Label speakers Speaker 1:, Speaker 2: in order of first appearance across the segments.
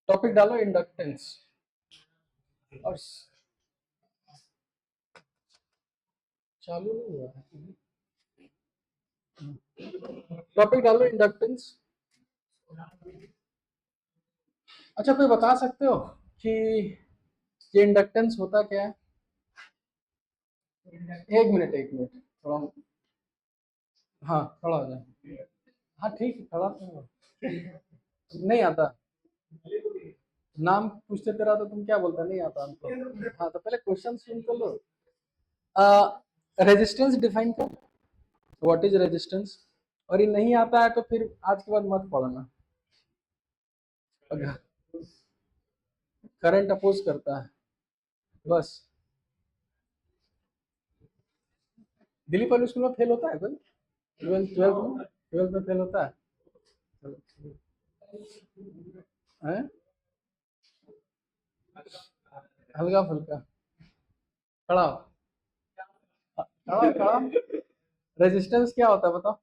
Speaker 1: Topic डालो inductance और चालू नहीं हुआ है। टॉपिक डालो इंडक्टेंस। अच्छा कोई बता सकते हो कि ये इंडक्टेंस होता क्या है? एक मिनट थोड़ा, हाँ खड़ा हो जाए। हाँ ठीक है, खड़ा तो नहीं आता। नाम पूछते तेरा तो तुम क्या बोलता, नहीं आता हमको। हाँ तो पहले क्वेश्चन सुन तो लो। रेजिस्टेंस डिफाइन कर, व्हाट इज रेजिस्टेंस। और ये नहीं आता है तो फिर आज के बाद मत पढ़ना। करंट अपोज करता है बस। दिल्ली पब्लिक स्कूल में फेल होता है कोई? ट्वेल्थ में फेल होता है? हैं? हल्का फुल्का खड़ा हो, खड़ा खड़ा। रेजिस्टेंस क्या होता है बताओ?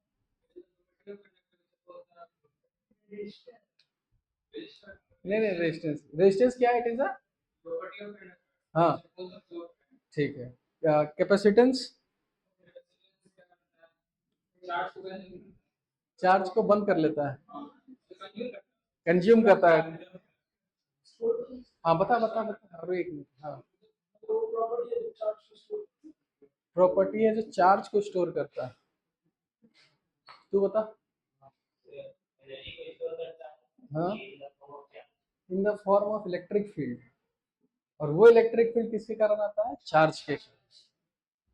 Speaker 1: नहीं नहीं, रेजिस्टेंस रेजिस्टेंस क्या है? इट इज अ, हाँ ठीक है। कैपेसिटेंस चार्ज को बंद कर लेता है, कंज्यूम करता है। हाँ बता बता बता, अरे एक मिनट। हाँ प्रॉपर्टी है जो चार्ज को स्टोर करता है। तू बता। हाँ, in the form of electric field. और वो इलेक्ट्रिक फील्ड किसके कारण आता है? चार्ज के कारण।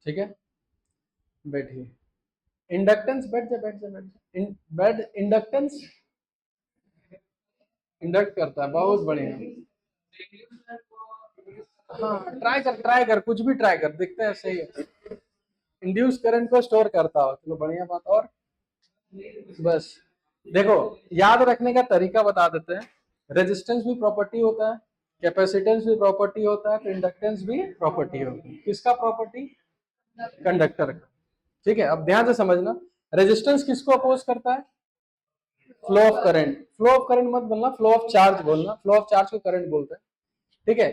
Speaker 1: ठीक है, बैठिए। इंडक्टेंस, बैठ जा बैठ जा बैठ जा। बैठ, इंडक्टेंस इंडक्ट करता है, बहुत बढ़िया। हाँ ट्राई कर कुछ भी ट्राई कर, देखते हैं सही है। इंड्यूस करंट को स्टोर करता हो, चलो बढ़िया बात। और बस देखो, याद रखने का तरीका बता देते हैं। रेजिस्टेंस भी प्रॉपर्टी होता है, कैपेसिटेंस भी प्रॉपर्टी होता है, तो इंडक्टेंस भी प्रॉपर्टी होती है। किसका प्रॉपर्टी? कंडक्टर का। ठीक है, अब ध्यान से समझना। रेजिस्टेंस किसको अपोज करता है? Flow of current. Flow of current मत बोलना, फ्लो ऑफ चार्ज बोलना। फ्लो ऑफ चार्ज को करंट बोलते हैं। ठीक है।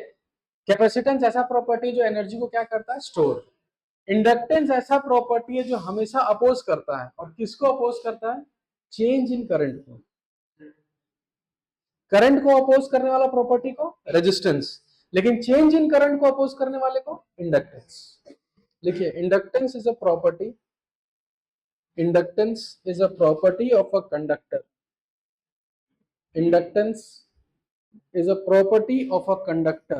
Speaker 1: कैपेसिटेंस ऐसा प्रॉपर्टी जो एनर्जी को क्या करता है? स्टोर। इंडक्टेंस ऐसा प्रॉपर्टी है जो हमेशा अपोज करता है। और किसको अपोज करता है? चेंज इन करंट को। करंट को अपोज करने वाला प्रॉपर्टी को रेजिस्टेंस, लेकिन चेंज इन करंट को अपोज करने वाले को इंडक्टेंस। लिखिए, inductance is a property, inductance is a property of a conductor. Inductance is a property of a conductor,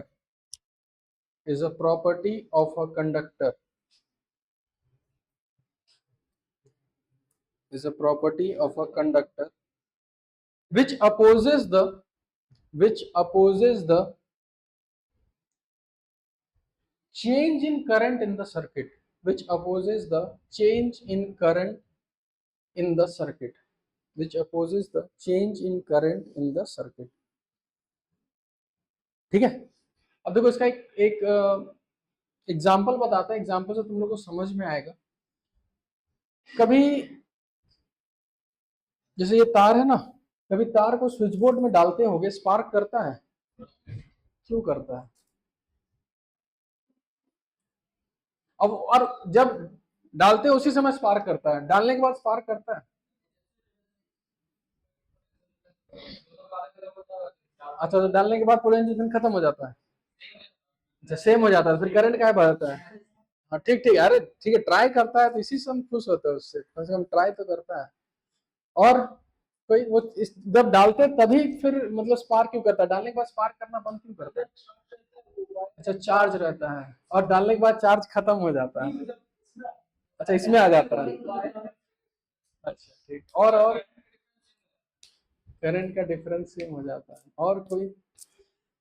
Speaker 1: is a property of a conductor, is a property of a conductor which opposes the, which opposes the change in current in the circuit, which opposes the change in current in the circuit, which opposes the change in current in the circuit। ठीक है, अब देखो इसका एक example बताता है। Example से तुम लोग को समझ में आएगा। कभी जैसे ये तार है ना, कभी तार को स्विच बोर्ड में डालते होगे, स्पार्क करता है? क्यों करता है? अब और जब डालते उसी समय स्पार्क करता है, डालने के बाद स्पार्क करता है? अच्छा, तो डालने के बाद पोटेंशियल खत्म हो जाता है? अच्छा, सेम हो जाता है, फिर करंट क्या बढ़ता है? हाँ ठीक ठीक, अरे ठीक है, ट्राई करता है तो इसी से हम खुश होते हैं, उससे कम से कम ट्राई तो करता है। और कोई वो जब डालते हैं तभी फिर मतलब स्पार्क क्यों करता है? डालने के बाद स्पार्क करना बंद क्यों करता है? अच्छा, चार्ज रहता है और डालने के बाद चार्ज खत्म हो जाता है। अच्छा, इसमें आ जाता है। अच्छा ठीक, और करंट का डिफरेंस सेम हो जाता है। और कोई?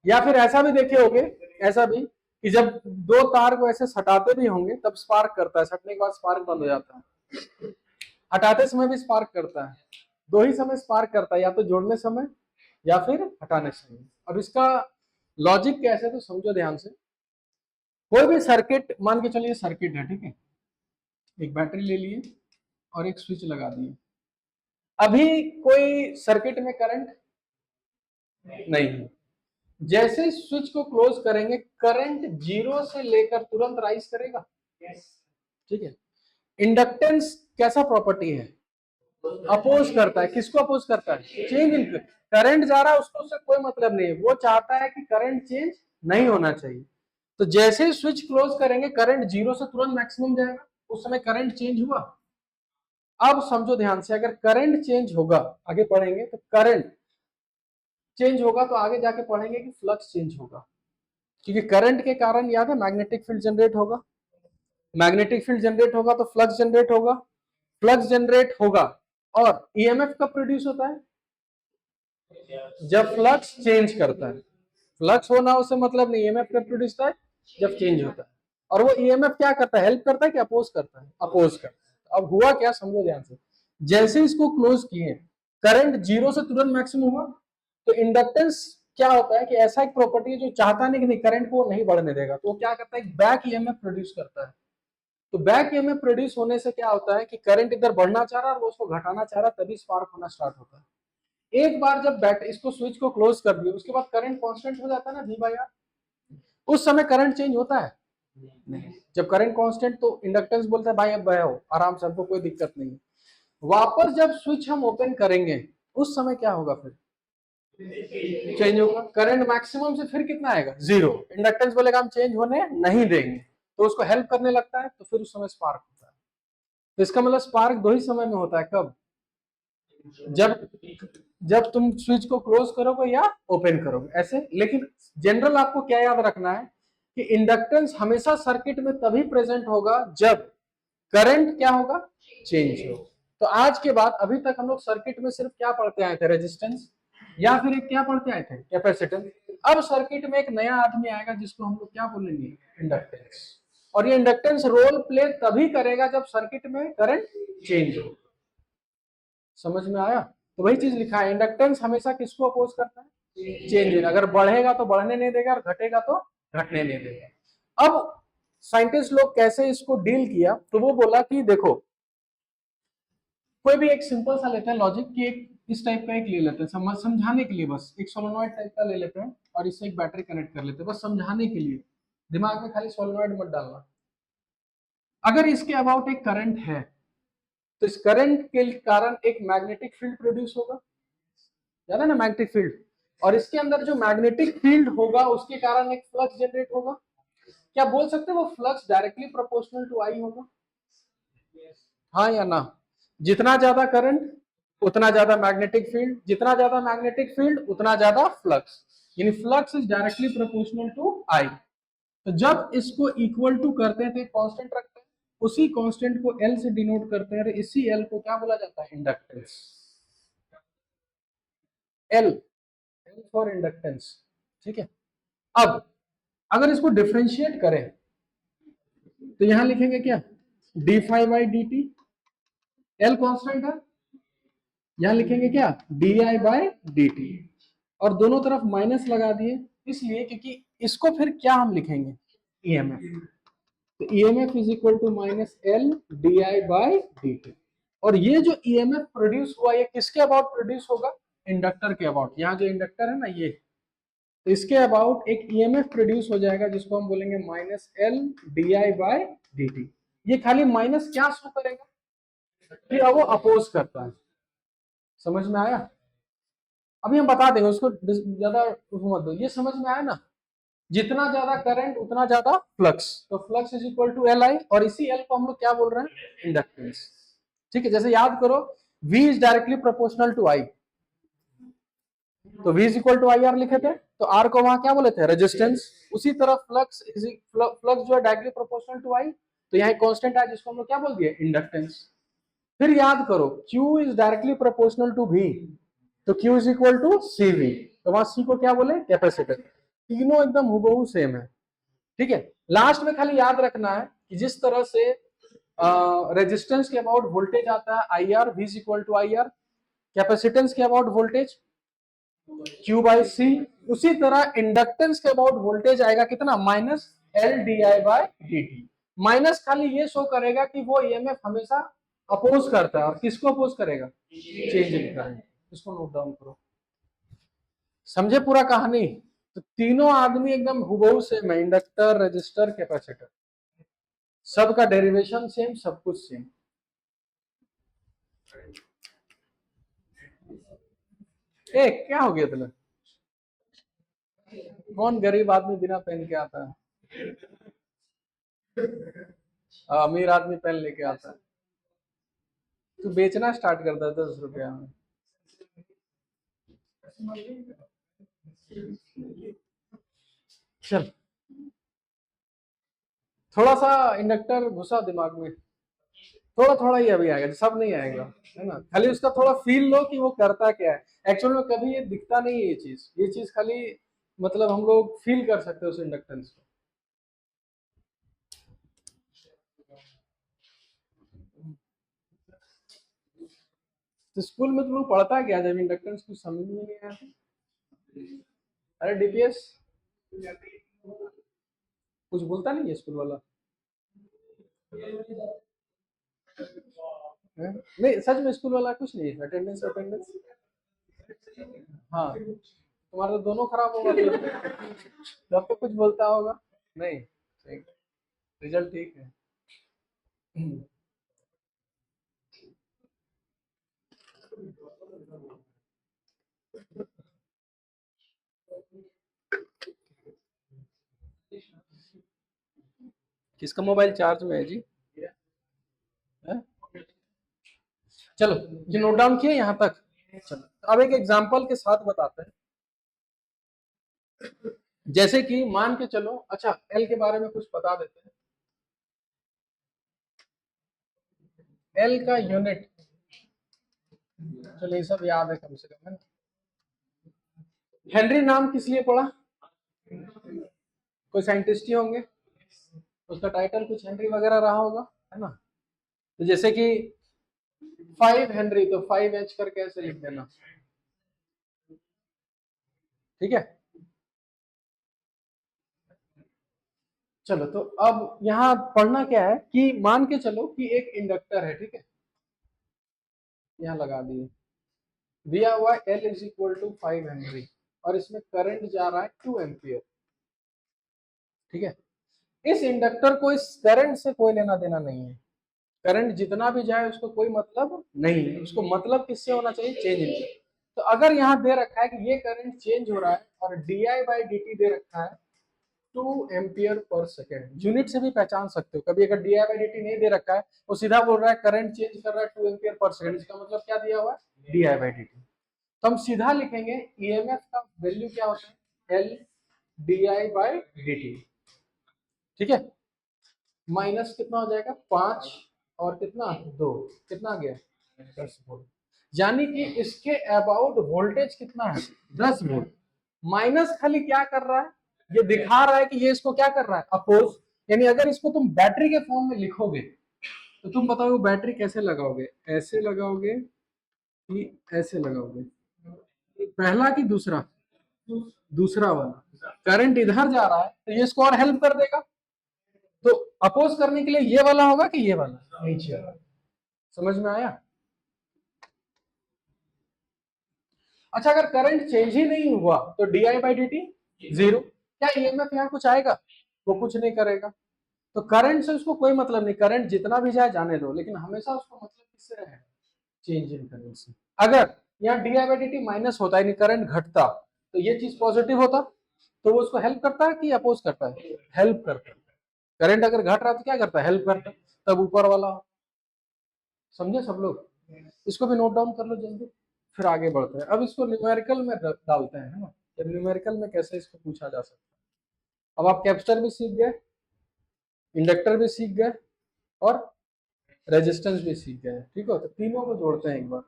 Speaker 1: या फिर ऐसा भी देखे होंगे, ऐसा भी कि जब दो तार को ऐसे सटाते भी होंगे तब स्पार्क करता है, सटने के बाद स्पार्क बंद हो जाता है। हटाते समय भी स्पार्क करता है। दो ही समय स्पार्क करता है, या तो जोड़ने समय या फिर हटाने समय। और इसका लॉजिक कैसे, तो समझो ध्यान से। कोई भी सर्किट मान के चलिए, सर्किट है ठीक है, एक बैटरी ले लिए और एक स्विच लगा दिए। अभी कोई सर्किट में करंट नहीं है, जैसे स्विच को क्लोज करेंगे करंट जीरो से लेकर तुरंत राइज करेगा। ठीक है। इंडक्टेंस कैसा प्रॉपर्टी है, अपोज करता है। किसको अपोज करता है, चेंज इन करंट जा रहा है उसको उससे कोई मतलब नहीं है, वो चाहता है कि करंट चेंज नहीं होना चाहिए। तो जैसे ही स्विच क्लोज करेंगे करंट जीरो से तुरंत मैक्सिमम जाएगा, उस समय करंट चेंज हुआ। अब समझो ध्यान से, अगर करंट चेंज होगा, आगे पढ़ेंगे तो करंट चेंज होगा तो आगे जाके पढ़ेंगे कि फ्लक्स चेंज होगा, क्योंकि करंट के कारण याद है मैग्नेटिक फील्ड जनरेट होगा, मैग्नेटिक फील्ड जनरेट होगा तो फ्लक्स जनरेट होगा, फ्लक्स जनरेट होगा और ईएमएफ कब प्रोड्यूस होता है, जब फ्लक्स चेंज करता है। फ्लक्स होना उससे मतलब नहीं, ईएमएफ कब प्रोड्यूस होता है, जब चेंज होता है। और वो ईएमएफ क्या करता है, हेल्प करता है कि अपोज करता है, अपोज करता है। अब हुआ क्या समझो ध्यान से, जैसे इसको क्लोज किए करंट जीरो से तुरंत मैक्सिमम हुआ, तो इंडक्टेंस क्या होता है कि ऐसा एक प्रॉपर्टी है जो चाहता नहीं कि नहीं करंट को नहीं बढ़ने देगा, तो वो क्या करता है, बैक ईएमएफ प्रोड्यूस करता है। तो बैक ईएमएफ प्रोड्यूस होने से क्या होता है कि करंट इधर बढ़ना चाह रहा है और वो उसको घटाना चाह रहा है, तभी स्पार्क होना स्टार्ट होता है। एक बार जब बैटरी इसको स्विच को क्लोज कर दिया उसके बाद करंट कांस्टेंट हो जाता है ना V बाई R, उस समय करंट चेंज होता है नहीं। जब करंट कांस्टेंट तो इंडक्टेंस बोलता है भाई अब बहो आराम से, हमको कोई दिक्कत नहीं है। वापस जब स्विच हम ओपन करेंगे उस समय क्या होगा, फिर चेंज होगा। करंट मैक्सिमम से फिर कितना आएगा, जीरो। इंडक्टेंस बोलेगा हम चेंज होने नहीं देंगे, तो उसको हेल्प करने लगता है, तो फिर उस समय स्पार्क होता है। तो इसका मतलब स्पार्क दो ही समय में होता है, कब, जब जब तुम स्विच को क्लोज करोगे या ओपन करोगे ऐसे। लेकिन जनरल आपको क्या याद रखना है कि इंडक्टेंस हमेशा सर्किट में तभी प्रेजेंट होगा जब करंट क्या होगा, चेंज हो। तो आज के बाद अभी तक हम लोग सर्किट में सिर्फ क्या पढ़ते आए थे, रेजिस्टेंस, या फिर एक क्या पढ़ते आए थे, कैपेसिटेंस। अब सर्किट में एक नया आदमी आएगा जिसको हम लोग क्या बोलेंगे, इंडक्टेंस। और ये इंडक्टेंस रोल प्ले तभी करेगा जब सर्किट में करंट चेंज हो। समझ में आया। तो वही चीज लिखा है, इंडक्टेंस हमेशा किसको अपोज करता है, चेंज इन। अगर बढ़ेगा तो बढ़ने नहीं देगा और घटेगा तो घटने नहीं देगा। अब साइंटिस्ट लोग कैसे इसको डील किया, तो वो बोला कि देखो कोई भी एक सिंपल सा लेते हैं लॉजिक कि एक इस टाइप का एक ले लेते हैं, समझाने के लिए बस एक सोलोनॉइड टाइप का ले लेते हैं और इससे एक बैटरी कनेक्ट कर लेते हैं, बस समझाने के लिए। दिमाग में खाली सोलोनॉइड मत डालना। अगर इसके अबाउट एक करंट है तो इस करंट के कारण एक मैग्नेटिक फील्ड प्रोड्यूस होगा, याद है ना मैग्नेटिक फील्ड। और इसके अंदर जो मैग्नेटिक फील्ड होगा उसके कारण एक फ्लक्स जनरेट होगा। क्या बोल सकते हैं वो फ्लक्स डायरेक्टली प्रोपोर्शनल टू आई होगा, हाँ या ना। जितना ज्यादा करंट उतना ज्यादा मैग्नेटिक फील्ड, जितना ज्यादा मैग्नेटिक फील्ड उतना ज्यादा फ्लक्स, यानी flux is directly proportional to I. तो जब इसको इक्वल टू करते हैं तो एक कांस्टेंट रखते हैं, उसी कांस्टेंट को L से डिनोट करते हैं, और इसी L को क्या बोला जाता है, इंडक्टेंस। L for inductance. ठीक है। अब अगर इसको डिफरेंशिएट करें तो यहां लिखेंगे क्या, D five by D T, L constant है, यहां लिखेंगे क्या, D I by D T, और दोनों तरफ माइनस लगा दिए, इसलिए क्योंकि इसको फिर क्या हम लिखेंगे, ईएमएफ। तो EMF is equal to minus L D I by D T. और ये जो ईएमएफ प्रोड्यूस हुआ ये किसके अबाउट प्रोड्यूस होगा, इंडक्टर के अबाउट। यहाँ जो इंडक्टर है ना ये, तो इसके अबाउट एक ईएमएफ प्रोड्यूस हो जाएगा जिसको हम बोलेंगे minus L D I by D T. ये खाली माइनस क्या शो करेगा, फिर वो अपोज करता है। समझ में आया। अभी हम बता देंगे उसको, ज्यादा मत दो, ये समझ में आया ना। जितना ज्यादा करंट उतना ज्यादा फ्लक्स, तो flux is equal to L I, और इसी एल को हम लोग क्या बोल रहे हैं, इंडक्टेंस। ठीक है। जैसे याद करो V is directly proportional to I, तो V is equal to I R लिखे थे, तो R को वहां क्या बोले थे, रेजिस्टेंस। उसी तरह फ्लक्स फ्लक्स जो है डायरेक्टली प्रोपोर्शनल टू I, तो यहाँ कांस्टेंट है जिसको हम लोग क्या बोल दिए, इंडक्टेंस। फिर याद करो Q is directly proportional to V, तो Q is equal to CV, तो वहां C को क्या बोले, कैपेसिटर। तीनों एकदम हुबहू सेम है। ठीक है। लास्ट में खाली याद रखना है कि जिस तरह से रेजिस्टेंस के अबाउट वोल्टेज आता है I R, V is equal to I R, capacitance के about voltage Q by C, उसी तरह इंडक्टेंस के अबाउट वोल्टेज आएगा कितना, minus L D I by D T. Minus खाली ये शो करेगा कि वो ईएमएफ हमेशा अपोज करता है, और किसको अपोज करेगा, चेंज इन करंट। इसको नोट डाउन करो, समझे पूरा कहानी। तो तीनों आदमी एकदम हुबहू सेम है, इंडक्टर, रजिस्टर, कैपेसिटर, सबका डेरिवेशन सेम, सब कुछ सेम। ए क्या हो गया तुम्हें? कौन गरीब आदमी बिना पेन के आता है? अमीर आदमी पेन लेके आता है। तू बेचना स्टार्ट करता है 10 रुपया में। चल थोड़ा सा इंडक्टर घुसा दिमाग में, थोड़ा थोड़ा ही अभी आएगा, सब नहीं आएगा, है ना। खाली उसका थोड़ा फील लो कि वो करता क्या है। एक्चुअल में कभी ये दिखता नहीं है, ये चीज खाली मतलब हम लोग फील कर सकते हैं उस इंडक्टेंस को। तो स्कूल में तुम लोग पढ़ता क्या जब इंडक्टेंस कुछ समझ में नहीं आया? अरे डीपीएस कुछ बोलता नहीं है स्कूल वाला? हैं? नहीं सच में स्कूल वाला कुछ नहीं है, अटेंडेंस अटेंडेंस। हाँ तुम्हारा तो दोनों खराब होगा तब तो कुछ बोलता होगा। नहीं ठीक, रिजल्ट ठीक है। किसका मोबाइल चार्ज में है जी? है? चलो ये नोट डाउन किए यहाँ तक। चलो अब एक एग्जांपल के साथ बताते हैं। जैसे कि मान के चलो, अच्छा एल के बारे में कुछ बता देते हैं। एल का यूनिट, चलो ये सब याद है कम से कम, है ना। हेनरी नाम किस लिए पड़ा? कोई साइंटिस्ट ही होंगे, उसका टाइटल कुछ हेनरी वगैरह रहा होगा, है ना। तो जैसे कि 5 हेनरी, तो 5 H करके ऐसे लिख देना, ठीक है। चलो तो अब यहाँ पढ़ना क्या है कि मान के चलो कि एक इंडक्टर है, ठीक है, यहाँ लगा दिए, दिया हुआ L is equal to 5 henry, और इसमें करंट जा रहा है 2 एम्पियर, ठीक है। इस इंडक्टर को इस करंट से कोई लेना देना नहीं है, करंट जितना भी जाए उसको कोई मतलब नहीं है, उसको मतलब किससे होना चाहिए? Change in. तो अगर यहाँ दे रखा है कि ये करंट चेंज हो रहा है और di/dt दे रखा है 2 एम्पियर पर सेकेंड, यूनिट से भी पहचान सकते हो। कभी अगर di/dt नहीं दे रखा है, वो सीधा बोल रहा है करंट चेंज कर रहा है 2 एम्पियर पर सेकेंड, इसका मतलब क्या दिया हुआ है? di/dt। तो हम सीधा लिखेंगे ईएमएफ का वैल्यू क्या होता है? एल di/dt, ठीक है। माइनस कितना हो जाएगा? 5 और कितना 2, कितना आ गया? 10 वोल्ट। यानी कि इसके अबाउट वोल्टेज कितना है? 10 वोल्ट। माइनस खाली क्या कर रहा है? ये दिखा रहा है कि ये इसको क्या कर रहा है? अपोज। यानी अगर इसको तुम बैटरी के फॉर्म में लिखोगे तो तुम बताओ वो बैटरी कैसे लगाओगे? ऐसे लगाओगे कि ऐसे लगाओगे? पहला कि दूसरा? दूसरा वाला। करंट इधर जा रहा है तो ये इसको और हेल्प कर देगा, तो अपोज करने के लिए ये वाला होगा कि ये वाला नीचे वाला? समझ में आया? अच्छा अगर करंट चेंज ही नहीं हुआ तो di/dt 0, क्या ईएमएफ यहाँ कुछ आएगा? वो कुछ नहीं करेगा। तो करंट से उसको कोई मतलब नहीं, करंट जितना भी जाए जाने दो, लेकिन हमेशा उसको मतलब किससे रहे? चेंज इन करंट से। अगर यहाँ di/dt माइनस होता है, करंट घटता, तो ये चीज पॉजिटिव होता, तो वो उसको हेल्प करता है कि अपोज करता है? हेल्प करता है। करंट अगर घट रहा तो क्या करता है? हेल्प करता है। तब ऊपर वाला, समझे सब लोग? इसको भी नोट डाउन कर लो जल्दी, फिर आगे बढ़ते हैं। अब इसको न्यूमेरिकल में डालते हैं, है ना। जब न्यूमेरिकल में कैसे इसको पूछा जा सकता है। अब आप कैपेसिटर भी सीख गए, इंडक्टर भी सीख गए, और रेजिस्टेंस भी सीख गए, ठीक है। तो तीनों को जोड़ते हैं एक बार।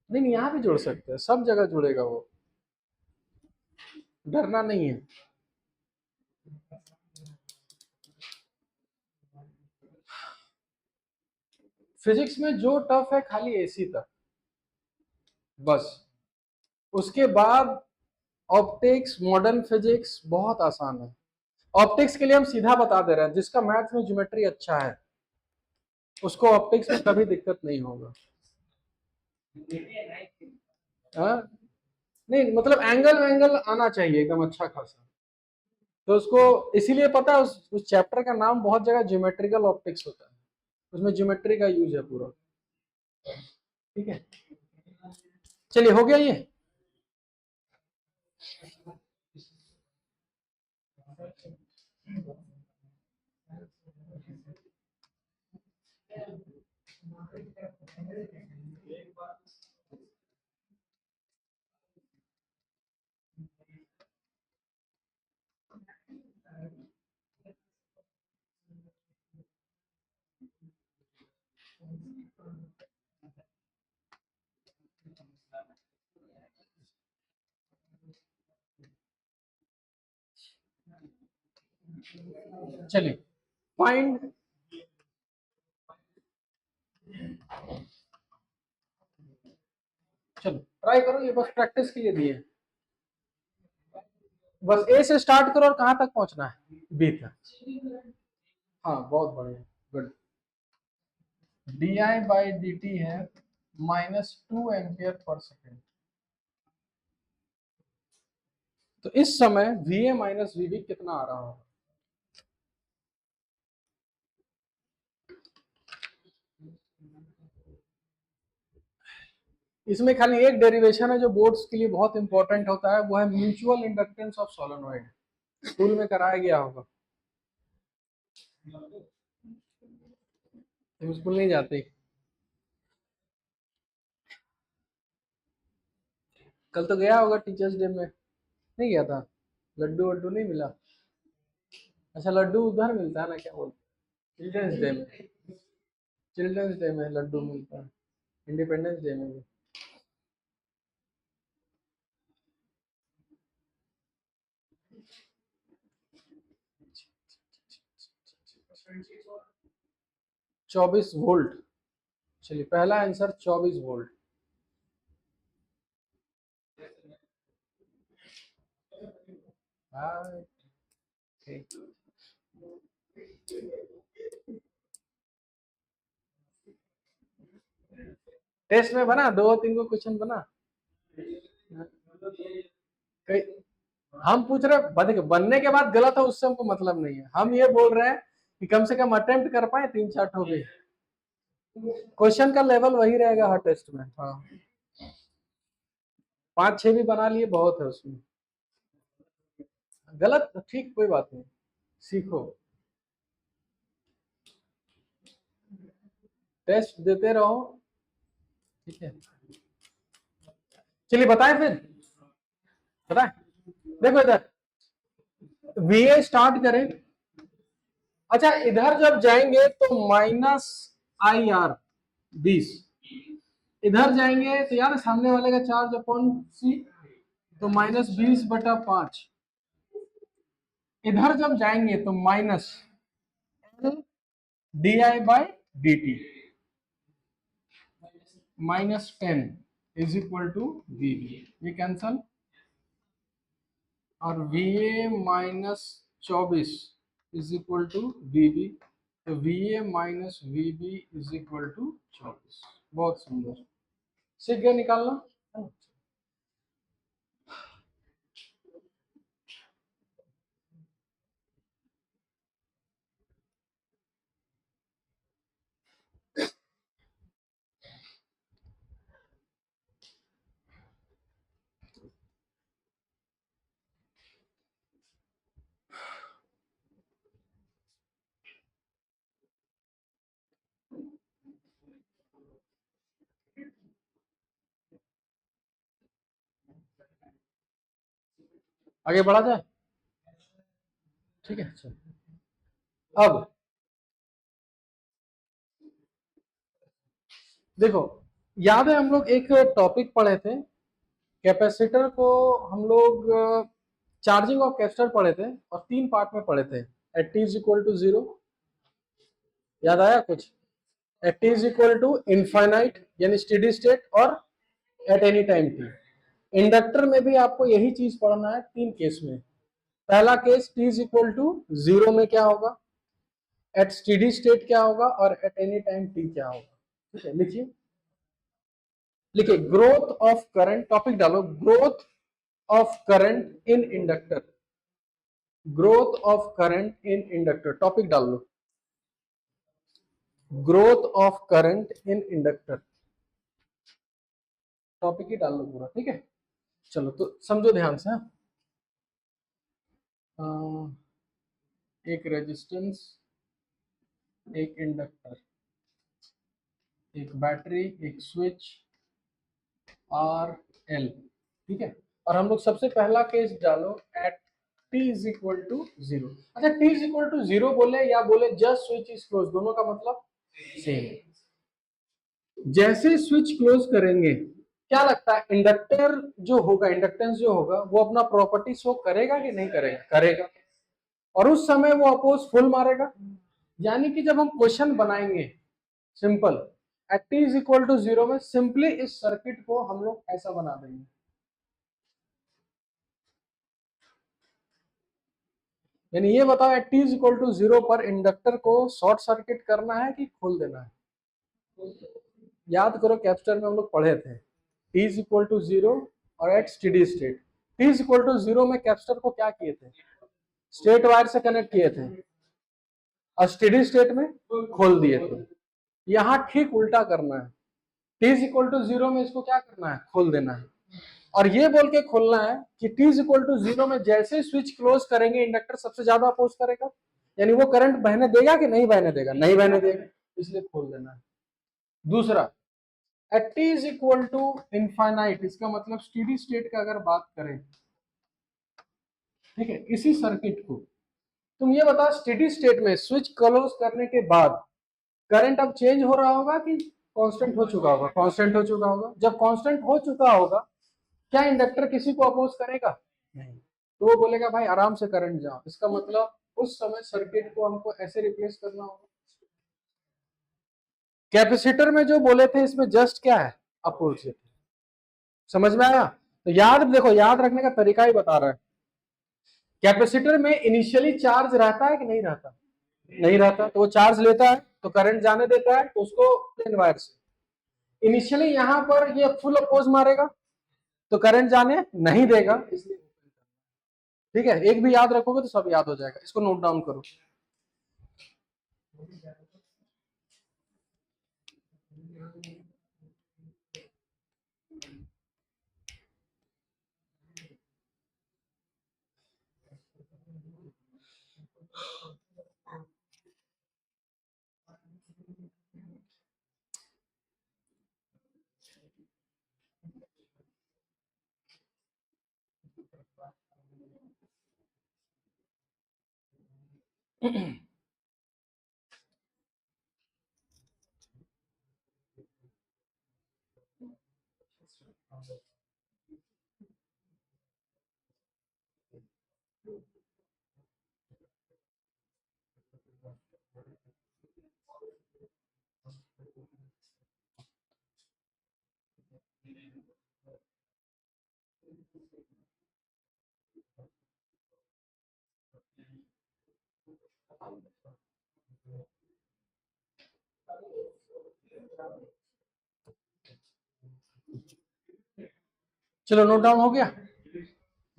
Speaker 1: नहीं नहीं यहाँ भी जोड़ सकते हैं, सब जगह जुड़ेगा वो, डरना नहीं है। फिजिक्स में जो टफ है खाली एसी तक, बस। उसके बाद ऑप्टिक्स, मॉडर्न फिजिक्स बहुत आसान है। ऑप्टिक्स के लिए हम सीधा बता दे रहे हैं, जिसका मैथ्स में ज्योमेट्री अच्छा है उसको ऑप्टिक्स में कभी दिक्कत नहीं होगा। हाँ? नहीं मतलब एंगल एंगल आना चाहिए एकदम अच्छा खासा। तो उसको इसीलिए पता है उस चैप्टर का नाम बहुत जगह ज्योमेट्रिकल ऑप्टिक्स होता है, उसमें ज्योमेट्री का यूज है पूरा। ठीक है, चलिए हो गया ये। चलिए फाइंड, चलो ट्राई करो, ये बस प्रैक्टिस के लिए दिए। बस ए से स्टार्ट करो और कहां तक पहुंचना है, बी तक। हाँ बहुत बढ़िया, good. D I by D T है -2 एम्पियर पर सेकेंड। तो इस समय V A minus V B कितना आ रहा होगा? इसमें खाली एक डेरिवेशन है जो बोर्ड्स के लिए बहुत इंपॉर्टेंट होता है, वो है mutual inductance of solenoid. School में कराया गया होगा, तुम स्कूल नहीं जाते? कल तो गया होगा टीचर्स डे में, नहीं गया था? लड्डू वड्डू नहीं मिला? अच्छा लड्डू उधर मिलता है ना, क्या बोलते, चिल्ड्रंस डे में? चिल्ड्रंस डे में लड्डू मिलता है, इंडिपेंडेंस डे में भी। 24 वोल्ट। चलिए पहला आंसर 24 वोल्ट। टेस्ट में बना 2-3 को क्वेश्चन बना कई। हम पूछ रहे देखो बनने के बाद गलत है उससे हमको मतलब नहीं है, हम ये बोल रहे हैं कि कम से कम अटेम्प्ट कर पाए, 3-4 हो गए। क्वेश्चन का लेवल वही रहेगा हर टेस्ट में। हाँ 5-6 भी बना लिए बहुत है उसमें। गलत ठीक कोई बात नहीं, सीखो, टेस्ट देते रहो। ठीक है चलिए बताएं फिर, बताएं। देखो इधर वीए स्टार्ट करें। अच्छा इधर जब जाएंगे तो -IR 20, इधर जाएंगे तो यार सामने वाले का चार्ज अपॉन सी, तो -20/5। इधर जब जाएंगे तो -LDI/dt -10 = VB, ये कैंसल, और VA -24 = VB, तो VA माइनस VB = 24। बहुत सुंदर, सीख गए निकालना। आगे बढ़ा जाए, ठीक है। अब देखो, याद है हम लोग एक टॉपिक पढ़े थे, कैपेसिटर को हम लोग चार्जिंग ऑफ कैपेसिटर पढ़े थे और 3 पार्ट में पढ़े थे। At T is equal to 0, याद आया कुछ? At T is equal to infinite यानी स्टेडी स्टेट, और at any time T. Inductor में भी आपको यही चीज पढ़ना है 3 केस में। पहला case T is equal to 0 में क्या होगा, एट स्टेडी स्टेट क्या होगा, और एट एनी टाइम टी क्या होगा। ठीक है लिखिए, लिखिए ग्रोथ ऑफ करंट, टॉपिक डालो growth of current in inductor, growth of current in inductor, topic डाल लो, growth of current in inductor, topic ही डाल लो पूरा, ठीक है। चलो तो समझो ध्यान से। हाँ, एक रेजिस्टेंस, एक इंडक्टर, एक बैटरी, एक स्विच, आर एल, ठीक है। और हम लोग सबसे पहला केस डालो at T is equal to zero. अच्छा, t is equal to zero बोले या बोले जस्ट स्विच इज क्लोज, दोनों का मतलब सेम। जैसे स्विच क्लोज करेंगे, क्या लगता है इंडक्टर जो होगा, इंडक्टेंस जो होगा वो अपना प्रॉपर्टी शो करेगा कि नहीं करेगा? करेगा। और उस समय वो अपोज फुल मारेगा। यानी कि जब हम क्वेश्चन बनाएंगे simple at T is equal to zero में, सिंपली इस सर्किट को हम लोग ऐसा बना देंगे। यानी ये बताओ at T is equal to zero पर इंडक्टर को शॉर्ट सर्किट करना है कि खोल देना है? याद करो कैपेसिटर में हम लोग पढ़े थे t is equal to zero और at steady state. T is equal to zero में कैपेसिटर को क्या किए थे? स्ट्रेट वायर से कनेक्ट किए थे और स्टेडी स्टेट में खोल दिए थे। यहाँ ठीक उल्टा करना है, T is equal to zero में इसको क्या करना है? खोल देना है। और ये बोल के खोलना है कि T is equal to zero में जैसे स्विच क्लोज करेंगे इंडक्टर सबसे ज्यादा अपोज करेगा। यानी वो करंट बहने देगा कि नहीं बहने देगा? नहीं बहने देगा, इसलिए खोल देना है। दूसरा, at T is equal to infinite, इसका मतलब स्टेडी स्टेट का अगर बात करें, ठीक है, इसी सर्किट को तुम ये बताओ स्टेडी स्टेट में स्विच क्लोज करने के बाद करंट अब चेंज हो रहा होगा कि कांस्टेंट हो चुका होगा? कांस्टेंट हो चुका होगा। जब कांस्टेंट हो चुका होगा, क्या इंडक्टर किसी को अपोज करेगा? नहीं। तो वो बोलेगा भाई आराम से करंट जाओ। इसका मतलब उस समय सर्किट को हमको ऐसे रिप्लेस करना होगा। कैपेसिटर में जो बोले थे इसमें जस्ट क्या है? अपोजिट। समझ में आया? तो याद देखो, याद रखने का तरीका ही बता रहा है। कैपेसिटर में इनिशियली चार्ज रहता है कि नहीं रहता? नहीं रहता। तो वो चार्ज लेता है तो करंट जाने देता है, तो उसको प्लेन वायर से इनिशियली यहां पर ये फुल अपोज मारेगा तो करंट जाने नहीं देगा, इसलिए। ठीक है, एक भी याद रखोगे तो सब याद हो जाएगा। इसको नोट डाउन करो। चलो नोट डाउन हो गया,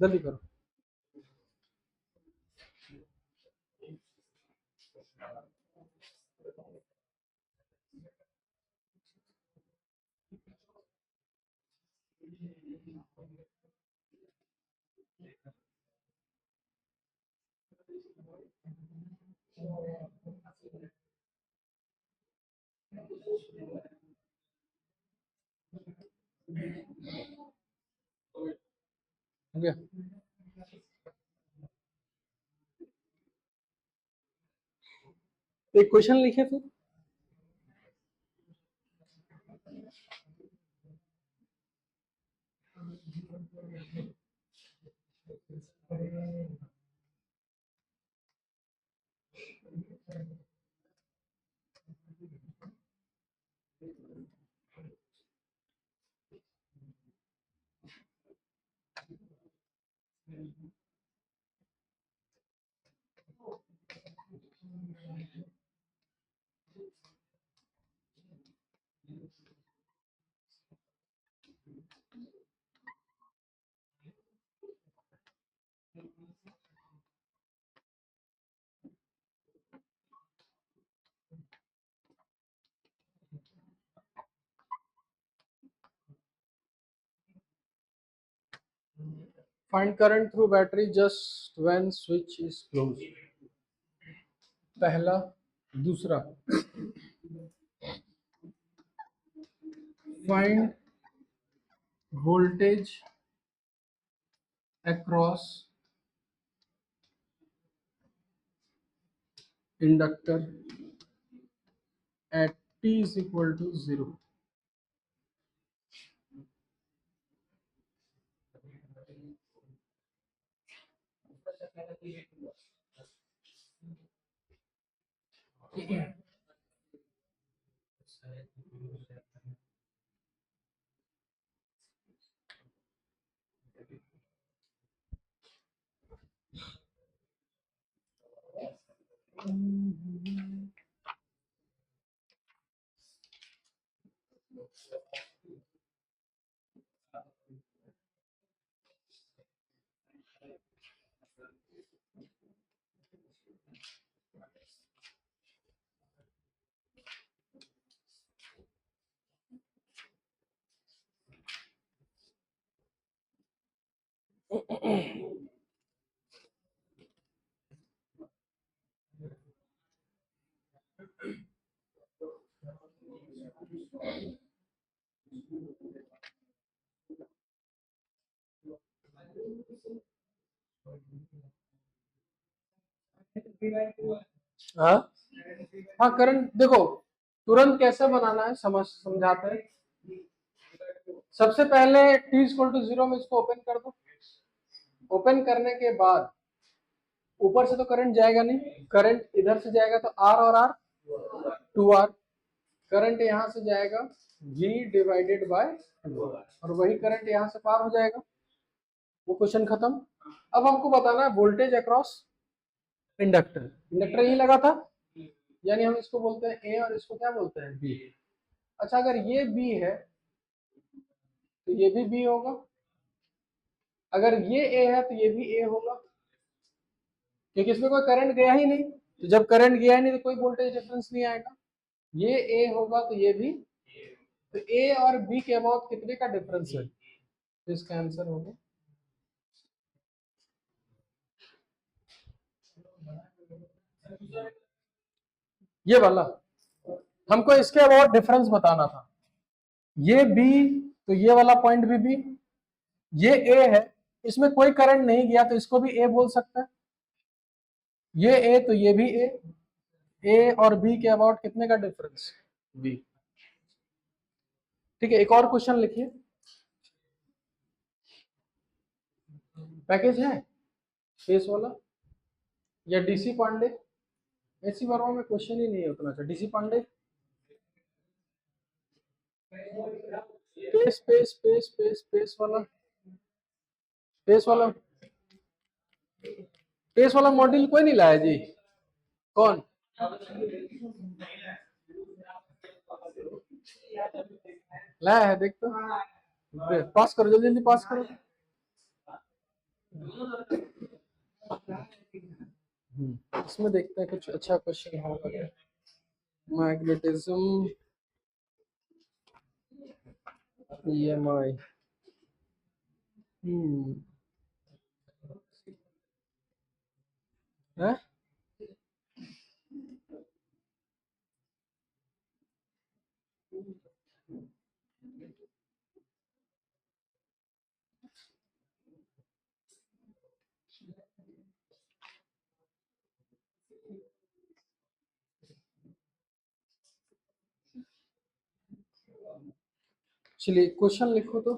Speaker 1: जल्दी करो। हो गया। एक क्वेश्चन लिखे फिर। Find current through battery just when switch is close. पहला। दूसरा, find voltage across inductor at t is equal to 0। हाँ हाँ, करंट देखो तुरंत कैसे बनाना है, समझाते हैं। सबसे पहले t इक्वल टू 0 में इसको ओपन कर दो। ओपन करने के बाद ऊपर से तो करंट जाएगा नहीं, करंट इधर से जाएगा तो R और R 2R। करंट यहां से जाएगा V डिवाइडेड बाय 2 और वही करंट यहां से पार हो जाएगा। वो क्वेश्चन खत्म। अब हमको बताना है वोल्टेज अक्रॉस इंडक्टर। इंडक्टर यही लगा था, यानी हम इसको बोलते हैं ए और इसको क्या बोलते हैं बी। अच्छा, अगर ये बी है तो ये भी बी होगा, अगर ये ए है तो ये भी ए होगा, क्योंकि इसमें कोई करंट गया ही नहीं। तो जब करंट गया ही नहीं तो कोई वोल्टेज डिफरेंस नहीं आएगा। ये ए होगा तो ये भी, तो ए और बी के अबाउट कितने का डिफरेंस है, तो इसका आंसर होगा ये वाला। हमको इसके अबाउट डिफरेंस बताना था। ये बी तो ये वाला पॉइंट भी बी, ये ए है, इसमें कोई करंट नहीं गया तो इसको भी ए बोल सकते हैं। ये ए तो ये भी ए, ए और बी के अबाउट कितने का डिफरेंस, बी। ठीक है, एक और क्वेश्चन लिखिए। पैकेज है फेस वाला या डीसी पांडे। ऐसी वर्मा में क्वेश्चन ही नहीं है उतना। अच्छा, DC Pandey, space space space space space वाला, स्पेस वाला, स्पेस वाला मॉड्यूल कोई नहीं लाया जी। कौन? लाया है, देख तो। पास करो, जल्दी जल्दी पास करो। इसमें देखते हैं कुछ अच्छा क्वेश्चन होगा। Magnetism EMI। है? चलिए क्वेश्चन लिखो तो।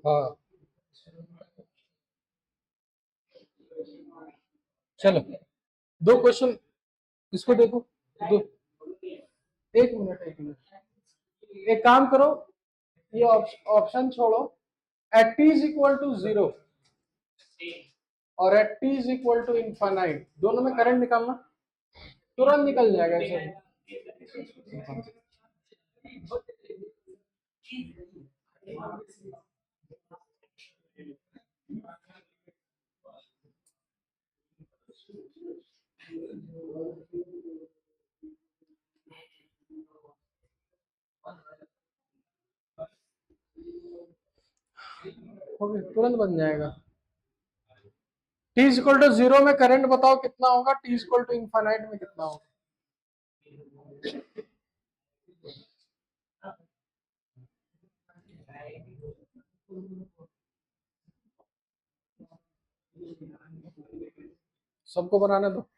Speaker 1: हाँ चलो, दो क्वेश्चन इसको देखो। दो, एक मिनट एक काम करो, ये ऑप्शन छोड़ो। At T is equal to zero और at T is equal to infinite, दोनों में करंट निकालना, तुरंत निकल जाएगा ऐसे। तुरंत बन जाएगा। T is equal to zero में करंट बताओ कितना होगा, T is equal to infinite में कितना होगा। सबको बनाने दो।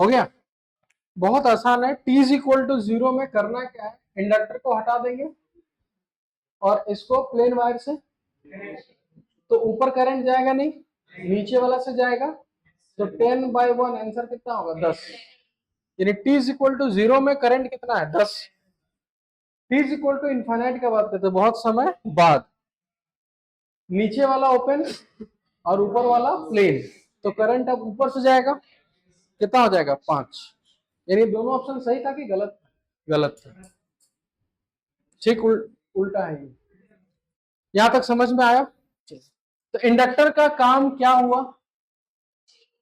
Speaker 1: हो गया, बहुत आसान है। T is equal to zero में करना क्या है, इंडक्टर को हटा देंगे और इसको प्लेन वायर से, तो ऊपर करंट जाएगा नहीं, नीचे वाला से जाएगा, तो 10/1 आंसर कितना होगा 10। यानी T is equal to zero में करंट कितना है 10। T is equal to infinite का बात करते बहुत समय बाद, नीचे वाला ओपन और ऊपर वाला प्लेन, तो करंट अब ऊपर से जाएगा, कितना हो जाएगा 5। यानी दोनों ऑप्शन सही था कि गलत, गलत था। ठीक उल्टा है। यहां तक समझ में आया। तो इंडक्टर का काम क्या हुआ,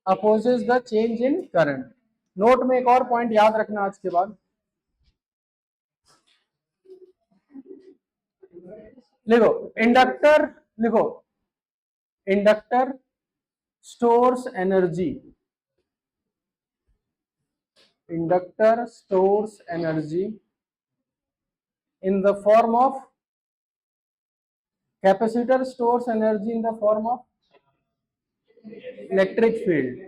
Speaker 1: opposes the change in current. Note में एक और पॉइंट याद रखना आज के बाद, लिखो इंडक्टर, लिखो inductor stores energy, inductor stores energy in the form of, capacitor stores energy in the form of electric field.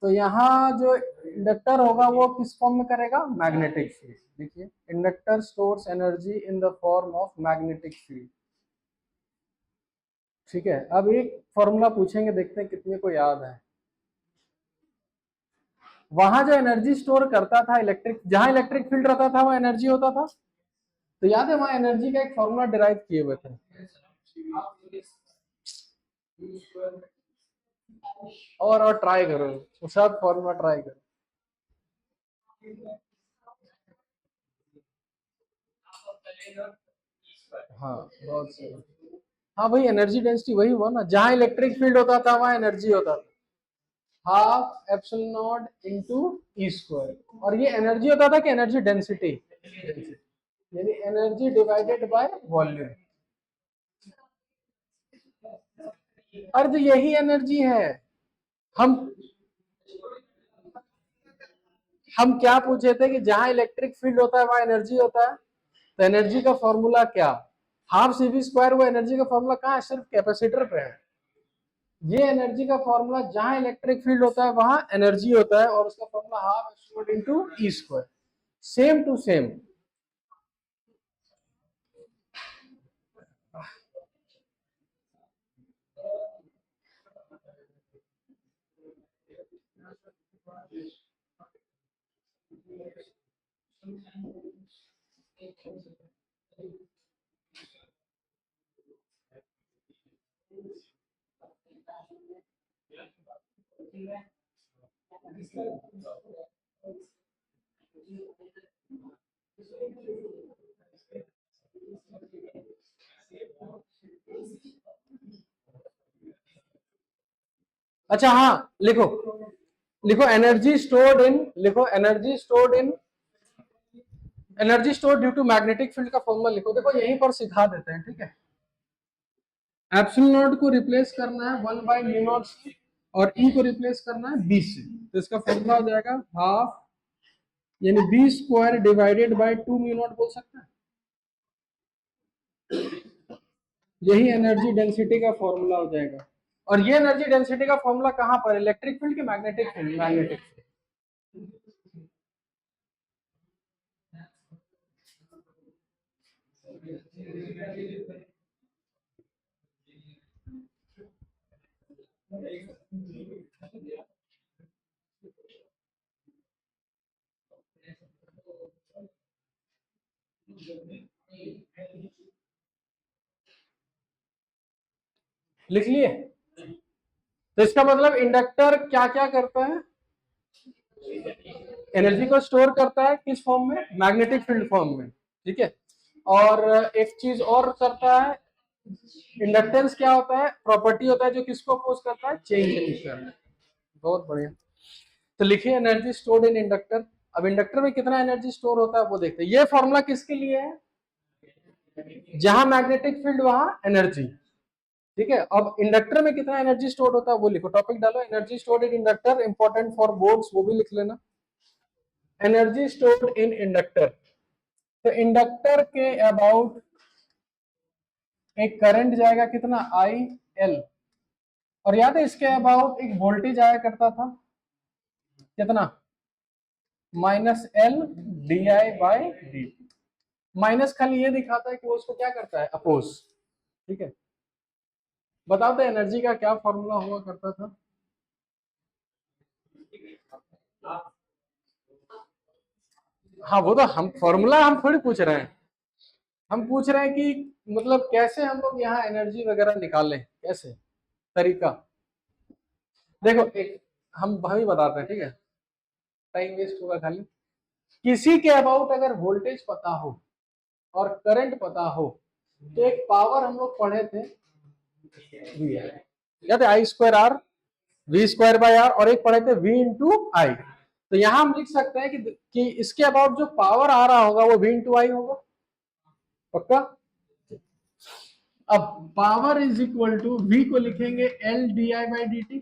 Speaker 1: तो यहाँ जो इंडक्टर होगा वो किस फॉर्म में करेगा, मैग्नेटिक फील्ड। देखिए inductor stores energy in the form of magnetic field. ठीक है, अब एक फॉर्मूला पूछेंगे, देखते हैं कितने को याद है। वहां जो एनर्जी स्टोर करता था इलेक्ट्रिक, जहां इलेक्ट्रिक फील्ड रहता था वहां एनर्जी होता था, तो याद है वहां एनर्जी का एक फॉर्मूला डिराइव किए हुए थे। और ट्राई करो, उसके बाद फॉर्मूला ट्राई करो। हाँ बहुत सही। हाँ भाई एनर्जी डेंसिटी वही हुआ ना, जहां इलेक्ट्रिक फील्ड होता था वहां एनर्जी होता था, half epsilon not into E square. और ये एनर्जी होता था कि एनर्जी डेंसिटी, यानी एनर्जी डिवाइडेड बाय वॉल्यूम। अर्थ यही एनर्जी है। हम हम क्या पूछे थे कि जहां इलेक्ट्रिक फील्ड होता है वहां एनर्जी होता है, तो एनर्जी का फॉर्मूला क्या, हाफ सी वी स्क्वायर। वो एनर्जी का फॉर्मूला कहाँ है, सिर्फ कैपेसिटर पे है। ये एनर्जी का फॉर्मूला जहां इलेक्ट्रिक फील्ड होता है वहां एनर्जी होता है, और उसका formula half square into E square, same to same. अच्छा हाँ, लिखो, लिखो एनर्जी स्टोर्ड इन, लिखो energy stored in, energy store due to magnetic field का फॉर्मूला लिखो। देखो यहीं पर सिखा देते हैं, ठीक है। एप्सिलॉन नॉट को रिप्लेस करना है 1 बाय म्यू नॉट से, और ई को रिप्लेस करना है बी से। तो इसका फॉर्मूला हो जाएगा हाफ, यानी B square divided by 2 mu naught बोल सकते हैं। यही एनर्जी डेंसिटी का फॉर्मूला हो जाएगा। और ये एनर्जी डेंसिटी का फॉर्मूला कहां पर, इलेक्ट्रिक फील्ड की मैग्नेटिक फील्ड, मैग्नेटिक फील्ड। लिख लिए। तो इसका मतलब इंडक्टर क्या क्या करता है, एनर्जी को स्टोर करता है किस फॉर्म में, मैग्नेटिक फील्ड फॉर्म में, ठीक है। और एक चीज और करता है, इंडक्टेंस क्या होता है, प्रॉपर्टी होता है जो किसको अपोज करता है, चेंज इन करंट। बहुत बढ़िया। तो लिखिए एनर्जी स्टोर्ड इन इंडक्टर। अब इंडक्टर में कितना एनर्जी स्टोर होता है वो देखते हैं। ये फॉर्मूला किसके लिए है, जहां मैग्नेटिक फील्ड वहां एनर्जी, ठीक है। अब इंडक्टर में कितना एनर्जी स्टोर होता है वो लिखो, टॉपिक डालो energy stored in inductor, important for boards, वो भी लिख लेना। एनर्जी स्टोर्ड इन इंडक्टर, तो इंडक्टर के अबाउट एक करंट जाएगा कितना, आई एल, और याद है इसके अबाउट एक वोल्टेज आया करता था कितना, minus L D I by D. Minus खाली ये दिखाता है कि वो उसको क्या करता है, अपोज, ठीक है। बताओ तो एनर्जी का क्या फॉर्मूला हुआ करता था। हाँ वो तो हम फॉर्मूला हम थोड़ी पूछ रहे हैं, हम पूछ रहे हैं कि मतलब कैसे हम लोग यहाँ एनर्जी वगैरह निकालें, कैसे तरीका। देखो एक हम ही बताते हैं, ठीक है, टाइम वेस्ट होगा खाली। किसी के अबाउट अगर वोल्टेज पता हो और करंट पता हो, तो एक पावर हम लोग पढ़े थे, वी आई, याद है, I square R, V square by R, और एक पढ़े थे वी इंटू आई। तो यहां हम लिख सकते हैं कि इसके अबाउट जो पावर आ रहा होगा वो वी इंटू आई होगा, पक्का। अब power is equal to V को लिखेंगे L D I by D T,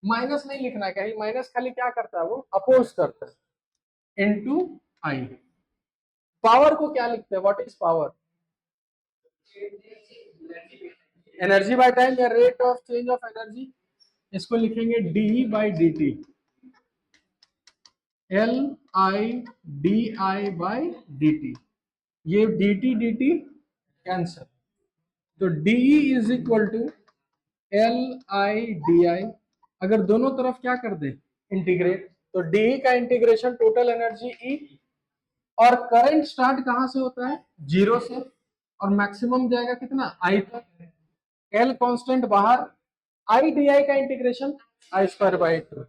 Speaker 1: minus नहीं लिखना है कहीं, माइनस खाली क्या करता है, वो अपोज करता है, इनटू आई। पावर को क्या लिखते हैं, what is power, energy by time या rate of change of energy. इसको लिखेंगे D by D T, L I D I by D T. ये डी टी कैंसर, तो DE is equal to L I D I. अगर दोनों तरफ क्या कर दे, इंटीग्रेट, तो डीई का इंटीग्रेशन टोटल एनर्जी ई, और करंट स्टार्ट कहां से होता है, जीरो से, और मैक्सिमम जाएगा कितना, आई तक, एल कांस्टेंट बाहर, आई डी आई का integration I square by two.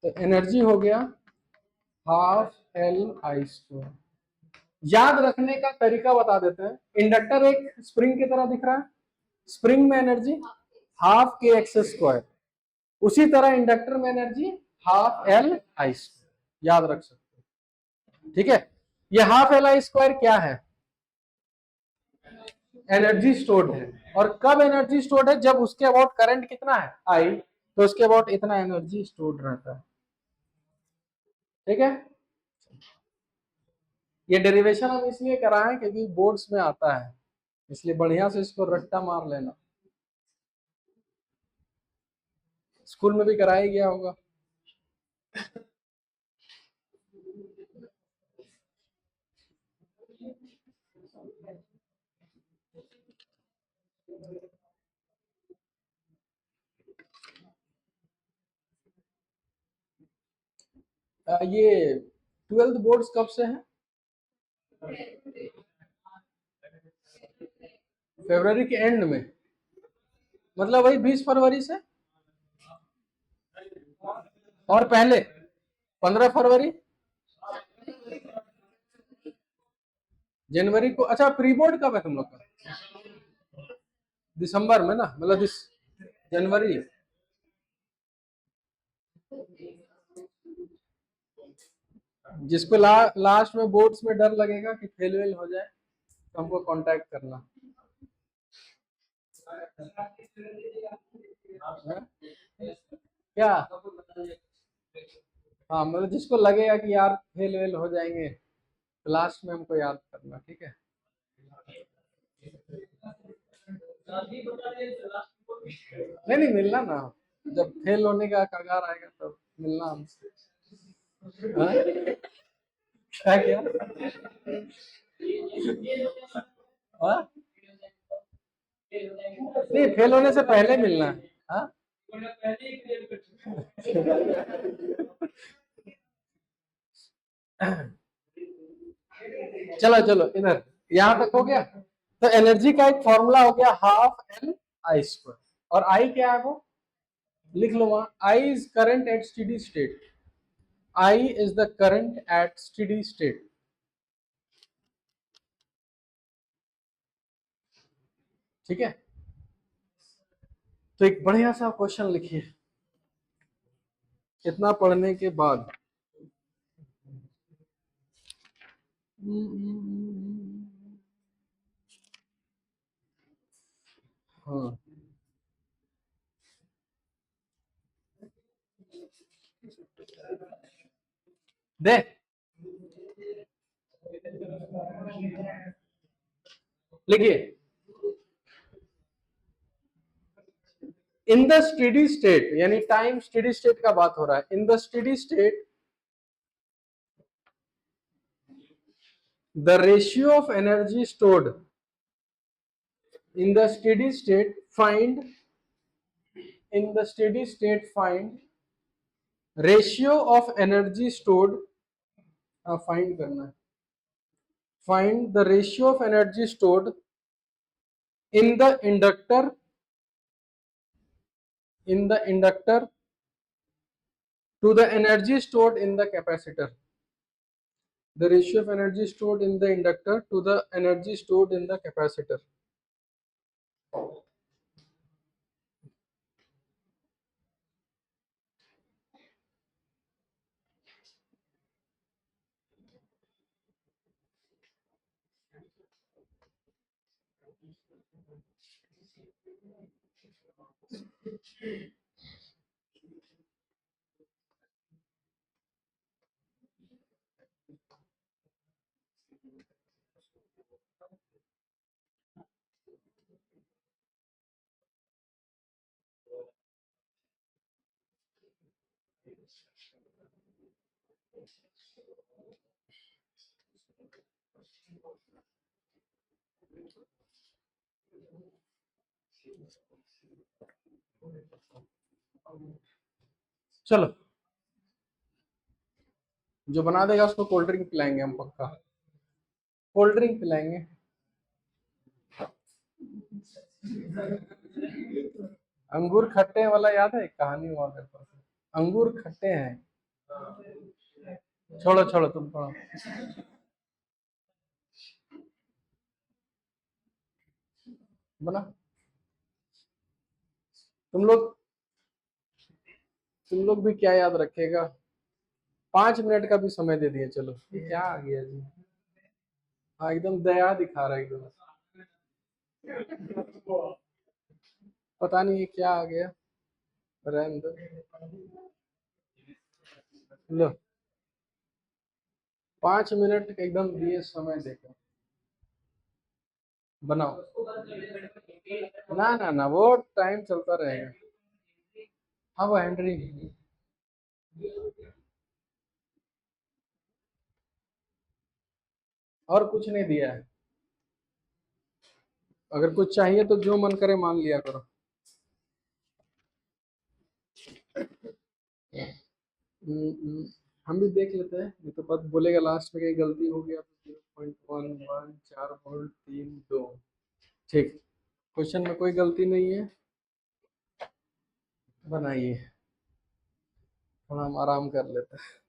Speaker 1: तो एनर्जी हो गया हाफ एल आई स्क्वायर। याद रखने का तरीका बता देते हैं, इंडक्टर एक स्प्रिंग की तरह दिख रहा है, स्प्रिंग में एनर्जी हाफ के एक्स स्क्वायर, उसी तरह इंडक्टर में energy half L I square, याद रख सकते हैं, ठीक है। ये हाफ एल आई स्क्वायर क्या है, एनर्जी स्टोर्ड है। और कब एनर्जी स्टोर्ड है, जब उसके अबाउट करंट कितना है, आई, तो उसके अबाउट इतना एनर्जी स्टोर्ड रहता है, ठीक है। ये डेरिवेशन हम इसलिए कराएं क्योंकि बोर्ड्स में आता है, इसलिए बढ़िया से इसको रट्टा मार लेना, स्कूल में भी कराया गया होगा। ये ट्वेल्थ बोर्ड्स कब से हैं? फरवरी के एंड में, मतलब वही 20 फरवरी से, और पहले 15 फरवरी जनवरी को। अच्छा, प्री बोर्ड कब है तुम लोग का? दिसंबर में ना, मतलब जनवरी। जिसको लास्ट में बोर्ड्स में डर लगेगा कि फेल वेल हो जाए, तो हमको कांटेक्ट करना। क्या? हाँ, मतलब जिसको लगेगा कि यार फेल वेल हो जाएंगे, तो लास्ट में हमको याद करना, ठीक है? नहीं नहीं, मिलना ना, जब फेल होने का कगार आएगा तब मिलना हमसे। हाँ? क्या क्या? हाँ? नहीं, फेल होने से पहले मिलना है। हाँ? चलो चलो, इधर यहां तक हो गया। तो एनर्जी का एक फॉर्मूला हो गया, हाफ एल आई स्क्वायर। और आई क्या है वो, लिख लो वहां, I is current at steady state. I is the current at steady state. ठीक है, तो एक बढ़िया सा क्वेश्चन लिखिए इतना पढ़ने के बाद। हाँ, दे लिखिए, इन द स्टेडी स्टेट, यानी टाइम स्टेडी स्टेट का बात हो रहा है। In the steady state the ratio of energy stored in the steady state find in the steady state find ratio of energy stored, find करना है, find the ratio of energy stored in the inductor to the energy stored in the capacitor. The ratio of energy stored in the inductor to the energy stored in the capacitor. चलो, जो बना देगा उसको cold drink पिलाएंगे हम, पक्का cold drink पिलाएंगे। अंगूर खट्टे वाला याद है, एक कहानी हुआ मेरे पास। अंगूर खट्टे हैं। छोड़ो छोड़ो, तुम पढ़ो। बना, तुम लोग तुम लोग भी क्या याद रखेगा, 5 मिनट का भी समय दे दिए। चलो, ये क्या आ गया जी? हाँ, एकदम दया दिखा रहा है एकदम। पता नहीं ये क्या आ गया, रहने दो। लो, 5 मिनट एकदम दिए समय देकर बनाओ। ना ना ना, वो टाइम चलता रहेगा। हाँ, वो हेनरी। और कुछ नहीं दिया है। अगर कुछ चाहिए तो जो मन करे मांग लिया करो। हम्म, हम्म। हम भी देख लेते हैं, नहीं तो बस बोलेगा लास्ट में कहीं गलती हो गया तो 0.11 4 वोल्ट 3 2। ठीक, क्वेश्चन में कोई गलती नहीं है, बनाइए। थोड़ा हम आराम कर लेते हैं।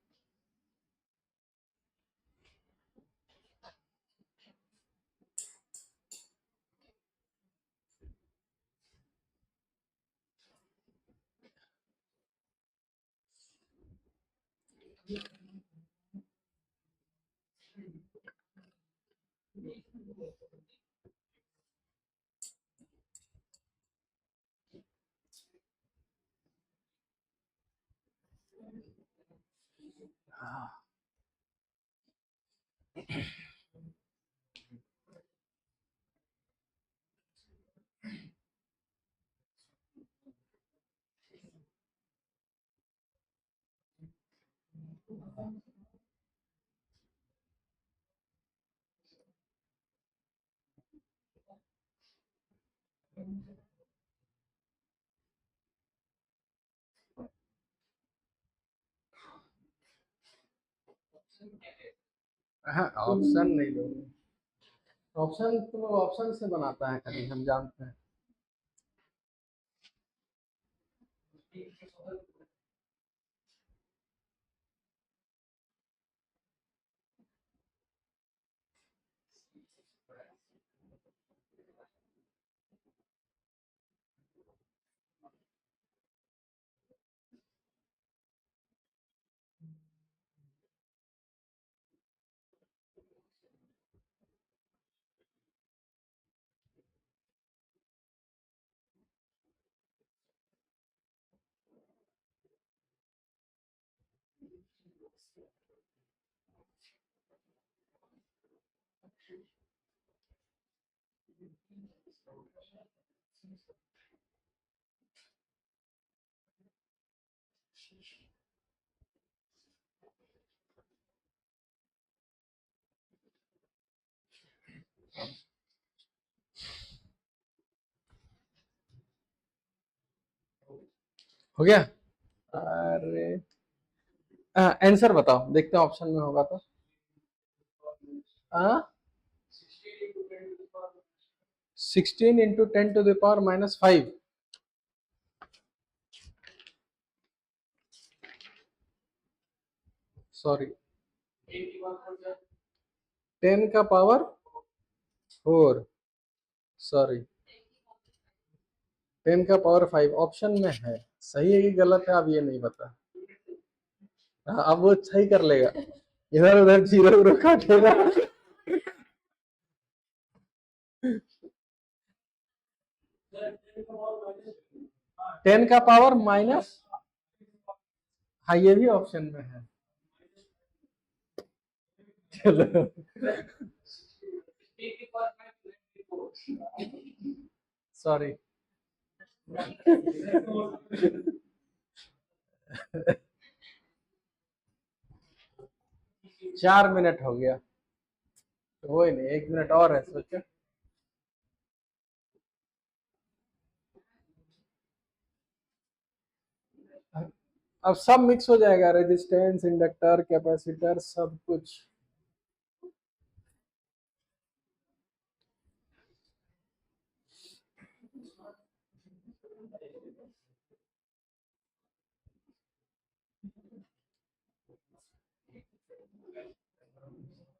Speaker 1: हाँ, ऑप्शन नहीं दोगे। ऑप्शन तो ऑप्शन से बनाता है खाली, हम जानते हैं। हो गया। अरे आंसर बताओ, देखते हैं ऑप्शन में होगा तो। हाँ, 16 × 10⁻⁵। सॉरी, 10⁻⁴। सॉरी, 10⁻⁵ ऑप्शन में है। सही है कि गलत है, अब ये नहीं पता। हाँ, अब वो सही कर लेगा, इधर उधर जीरो उरो काटेगा। 10⁻⁻। हाँ, ये भी ऑप्शन में है। चलो, सॉरी। 4 मिनट हो गया, कोई नहीं, 1 मिनट और है, सोचो। अब सब मिक्स हो जाएगा, रेजिस्टेंस, इंडक्टर, कैपेसिटर, सब कुछ।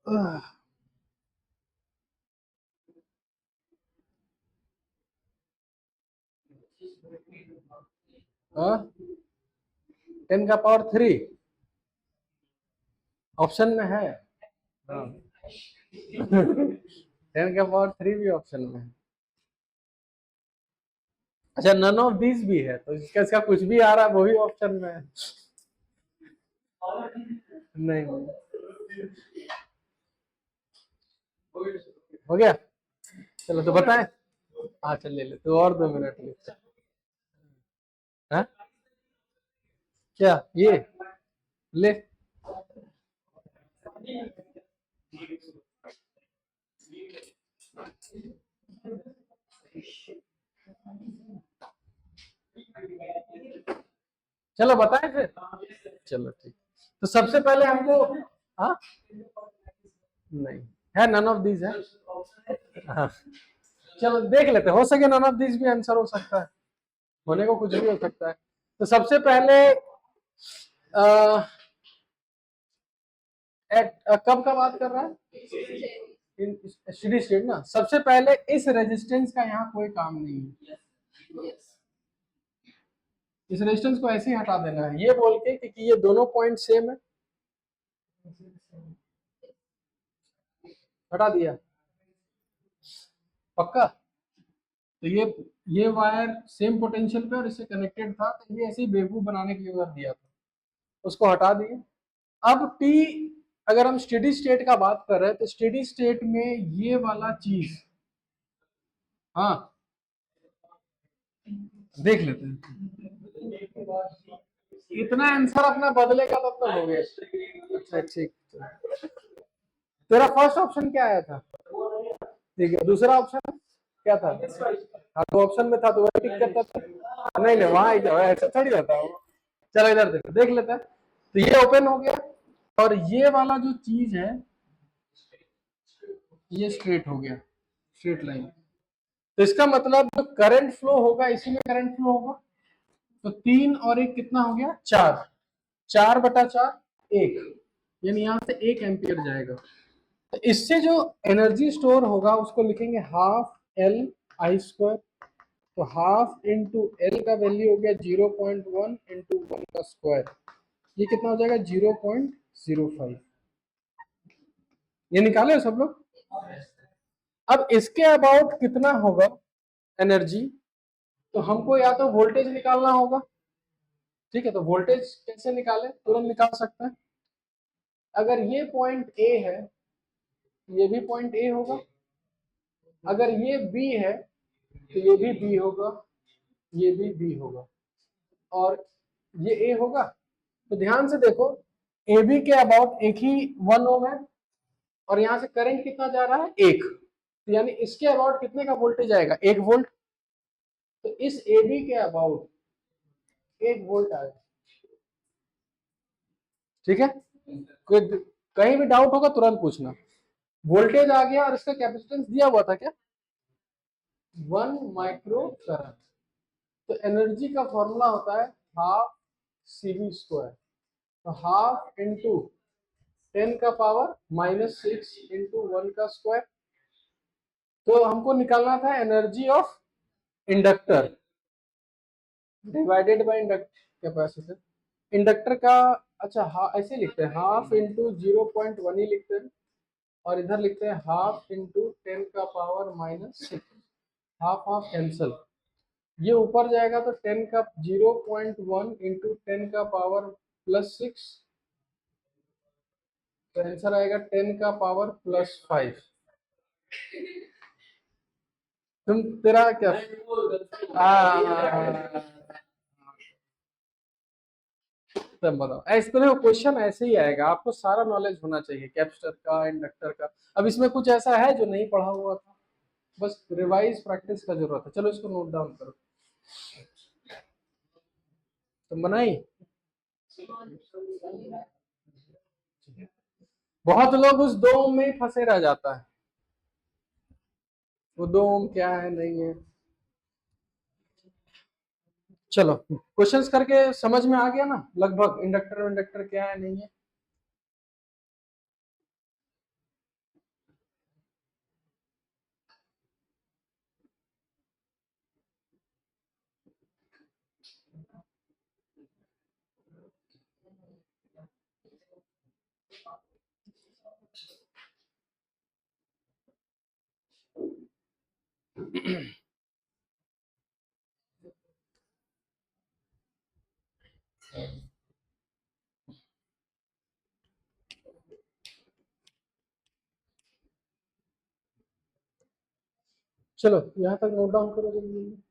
Speaker 1: हाँ, 10⁻³ ऑप्शन में है। हाँ, 10⁻³ भी ऑप्शन में है। अच्छा, नन ऑफ दिस भी है, तो इसका इसका कुछ भी आ रहा है वो भी ऑप्शन में है। नहीं, हो गया। चलो तो बताएं। हाँ, चल ले ले, तो और 2 मिनट लेते हैं। हाँ? क्या ये ले। चलो बताएं फिर। चलो ठीक। तो सबसे पहले हमको, हाँ नहीं है, नन ऑफ दीज है। हाँ चलो देख लेते हैं, हो सके नन ऑफ दीज भी आंसर हो सकता है, होने को कुछ भी हो सकता है। तो सबसे पहले कब का बात कर रहा है, स्टेडी स्टेट ना। सबसे पहले इस रेजिस्टेंस का यहाँ कोई काम नहीं है, इस रेजिस्टेंस को ऐसे ही हटा देना है, ये बोल के कि ये दोनों पॉइंट सेम है, हटा दिया पक्का। तो ये वायर सेम पोटेंशियल पे और इससे कनेक्टेड था, तो ये ऐसे ही बेवकूफ बनाने के लिए उधर दिया था, उसको हटा दिए। अब टी, अगर हम स्टेडी स्टेट का बात कर रहे हैं तो स्टेडी स्टेट में ये वाला चीज, हाँ देख लेते हैं, इतना आंसर अपना बदलेगा तब तक हो गया। अच्छा ठीक, तेरा फर्स्ट ऑप्शन क्या आया था? ठीक है, दूसरा ऑप्शन क्या था? हाँ तो ऑप्शन में था तो वही टिक करता था। नहीं नहीं वहां ऐसा थोड़ी रहता है। चलो इधर देखो, देख लेते हैं। तो ये ओपन हो गया और ये वाला जो चीज है ये स्ट्रेट हो गया, स्ट्रेट लाइन। तो इसका मतलब जो करंट फ्लो होगा इसी में करंट फ्लो होगा। तो 3 और 1 कितना हो गया? 4, 4/4 1, यानी यहां से 1 एम्पियर जाएगा। तो इससे जो एनर्जी स्टोर होगा उसको लिखेंगे हाफ एल आई स्क्वायर। तो हाफ इंटू एल का वैल्यू हो गया 0.1 इंटू 1 का स्क्वायर, ये कितना हो जाएगा? 0.05। ये निकाले सब लोग। अब इसके अबाउट कितना होगा एनर्जी, तो हमको या तो वोल्टेज निकालना होगा। ठीक है, तो वोल्टेज कैसे निकाले? तुरंत निकाल सकते हैं। अगर ये पॉइंट ए है, ये भी पॉइंट ए होगा। अगर ये बी है तो ये भी बी होगा, ये भी बी होगा, और ये ए होगा। तो ध्यान से देखो, ए बी के अबाउट एक ही 1 ओम है, और यहां से करंट कितना जा रहा है? 1। तो यानी इसके अबाउट कितने का वोल्टेज आएगा? 1 वोल्ट। तो इस ए बी के अबाउट 1 वोल्ट आएगा। ठीक है, कोई कहीं भी डाउट होगा तुरंत पूछना। वोल्टेज आ गया और इसका कैपेसिटेंस दिया हुआ था क्या? 1 माइक्रो करंट। तो एनर्जी का फॉर्मूला होता है हाफ सी वी स्क्वायर। तो हाफ इंटू 10 का पावर -6 इंटू 1 का स्क्वायर। तो हमको निकालना था energy of inductor divided by inductor capacitor. Inductor का, अच्छा हाँ ऐसे लिखते हैं, हाफ इंटू 0.1 ही लिखते हैं, और इधर लिखते हैं हाफ इंटू 10 का पावर -6। हाफ हाफ कैंसल, ये ऊपर जाएगा तो 10 का 0.1 इंटू 10 का पावर +6, तो आंसर आएगा 10 का पावर +5। तुम तेरा क्या, तब बताओ। इस तरह क्वेश्चन ऐसे ही आएगा, आपको सारा नॉलेज होना चाहिए कैपेसिटर का, इंडक्टर का। अब इसमें कुछ ऐसा है जो नहीं पढ़ा हुआ था, बस रिवाइज प्रैक्टिस का जरूरत है। चलो इसको नोट डाउन करो, तुम बनाई। बहुत लोग उस 2 ओम में ही फंसे रह जाता है, वो 2 ओम क्या है नहीं है। चलो क्वेश्चंस करके समझ में आ गया ना लगभग, इंडक्टर इंडक्टर क्या है नहीं है। चलो यहाँ तक नोट डाउन करो जल्दी।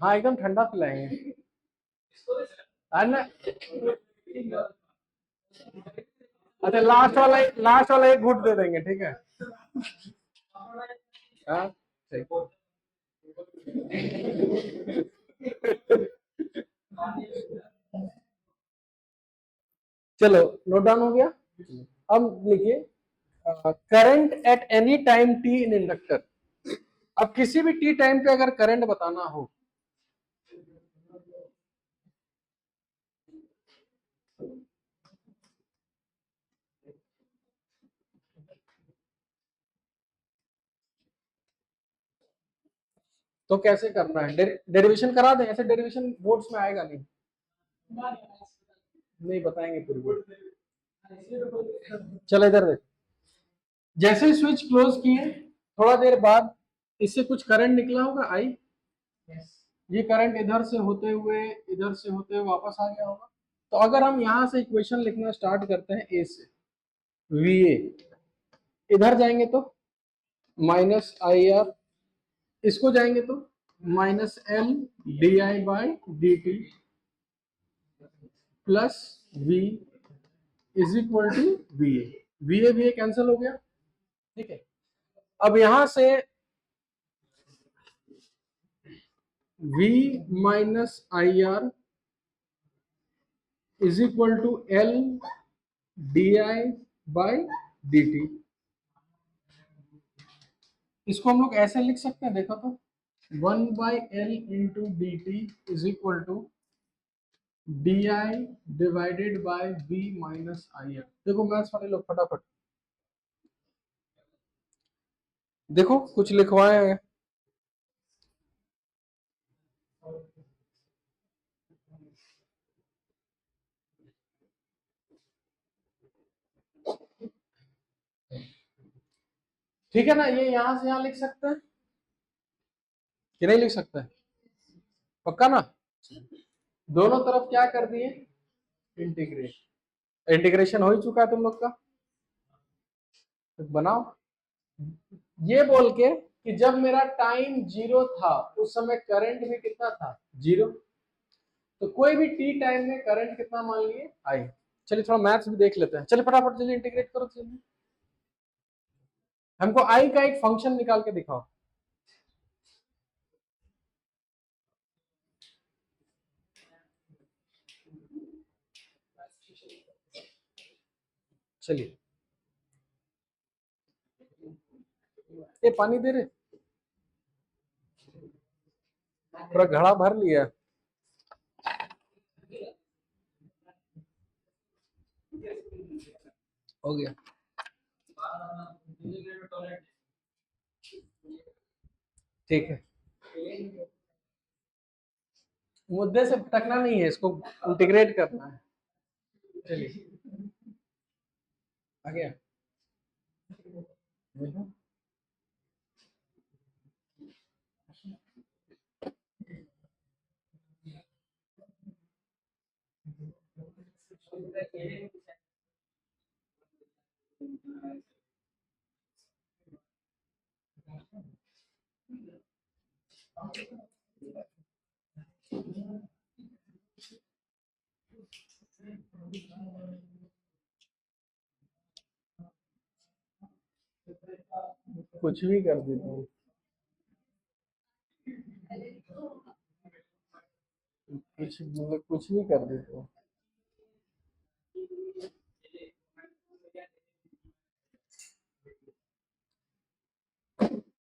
Speaker 1: हाँ एकदम ठंडा पिलाएंगे। है ना। अच्छा लास्ट वाला एक घूट दे देंगे, ठीक है। हाँ ठीक। चलो नोट डाउन हो गया। अब लिखिए current eight any time T इन इंडक्टर। अब किसी भी टी टाइम पे अगर करंट बताना हो, तो कैसे करना है? डेरिवेशन करा दें, ऐसे डेरिवेशन बोर्ड्स में आएगा नहीं। नहीं बताएंगे फिर भी। चलो इधर देख, जैसे स्विच क्लोज किए थोड़ा देर बाद इससे कुछ करंट निकला होगा आई। ये करंट इधर से होते हुए वापस आ गया होगा। तो अगर हम यहां से इक्वेशन लिखना स्टार्ट करते हैं ए से, वी ए, इधर जाएंगे तो माइनस आई आर, इसको जाएंगे तो minus L D I by D T plus V is equal to V A cancel हो गया, ठीक है। अब यहां से v minus I R is equal to L D I by D T. इसको हम लोग ऐसे लिख सकते हैं, देखो तो 1/L into D T is equal to D I divided by v minus I R. देखो मैथ्स वाले लोग फटाफट देखो कुछ लिखवाए हैं। ठीक है ना, ये यहां से यहां लिख सकते हैं कि नहीं लिख सकते? पक्का ना? दोनों तरफ क्या कर दिए? इंटीग्रेशन। इंटीग्रेशन हो ही चुका है तुम लोग का, तो बनाओ ये बोल के कि जब मेरा टाइम जीरो था उस समय करंट भी कितना था? जीरो। तो कोई भी टी टाइम में करंट कितना मान लिए? आई। चलिए थोड़ा मैथ्स भी देख लेते हैं, चलिए फटाफट जल्दी इंटीग्रेट करो। चलिए हमको आई का एक फंक्शन निकाल के दिखाओ। चलिए ये पानी दे रहे, पूरा घड़ा भर लिया। हो गया, ठीक है। मुद्दे से भटकना नहीं है, इसको इंटीग्रेट करना है। चलिए आ गया। कुछ भी कर देता हूँ, कुछ भी कर देता हूँ।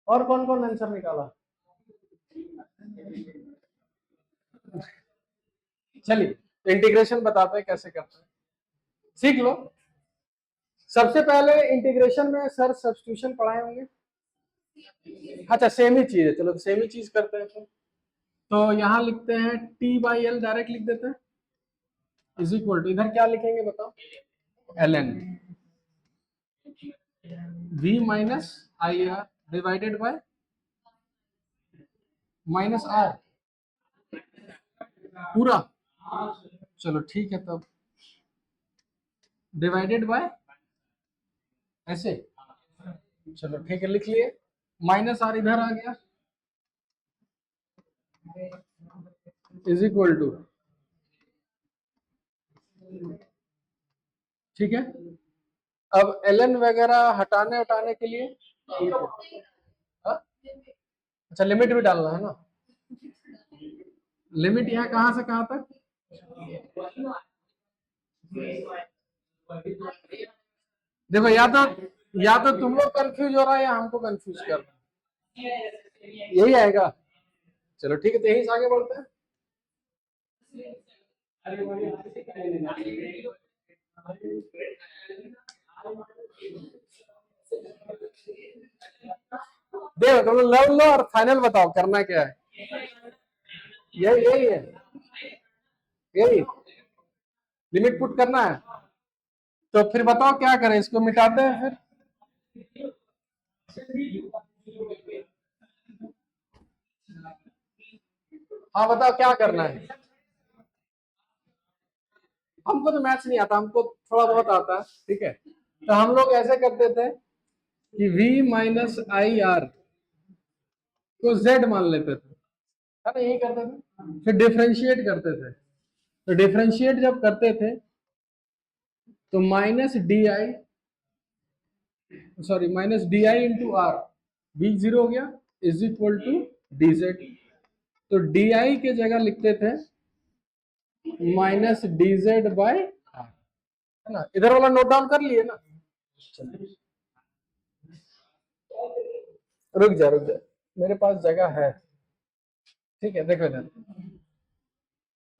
Speaker 1: और कौन कौन आंसर निकाला? चलिए इंटीग्रेशन बताते हैं कैसे करते हैं, सीख लो। सबसे पहले इंटीग्रेशन में सर सब्स्टिट्यूशन पढ़ाए होंगे। अच्छा सेम ही चीज है, चलो सेम ही चीज करते हैं। तो यहाँ लिखते हैं टी बाई एल, डायरेक्ट लिख देते हैं, इज इक्वल टू इधर क्या लिखेंगे बताओ? L N V minus I R divided by minus R पूरा। चलो ठीक है, तब डिवाइडेड बाय ऐसे, चलो ठीक है लिख लिए, माइनस आर इधर आ गया, इज इक्वल टू, ठीक है। अब ln वगैरह हटाने हटाने के लिए ठीक है। हाँ? अच्छा लिमिट भी डालना है ना, लिमिट यहाँ कहां से कहां तक, देखो या तो तुम लोग कंफ्यूज हो रहा है या हमको कंफ्यूज कर रहा है, यही आएगा। चलो ठीक है, तो यही से आगे बढ़ते हैं। देखो तुम लोग लव लो और फाइनल बताओ करना क्या है, यही यही है, यही लिमिट पुट करना है। तो फिर बताओ क्या करें, इसको मिटाते हैं फिर, हाँ बताओ क्या करना है। हमको तो मैथ्स नहीं आता, हमको थोड़ा बहुत आता है, ठीक है। तो हम लोग ऐसे करते थे कि v माइनस आई आर को z मान लेते थे, है ना, यही करते थे। फिर डिफरेंशिएट करते थे, तो डिफरेंशिएट जब करते थे तो minus D I, sorry minus D I into R, B zero हो गया, is equal to D Z. तो डी आई के जगह लिखते थे minus D Z by R, है ना, इधर वाला नोट डाउन कर लिए ना। रुक जा मेरे पास जगह है, ठीक है, देखो इधर।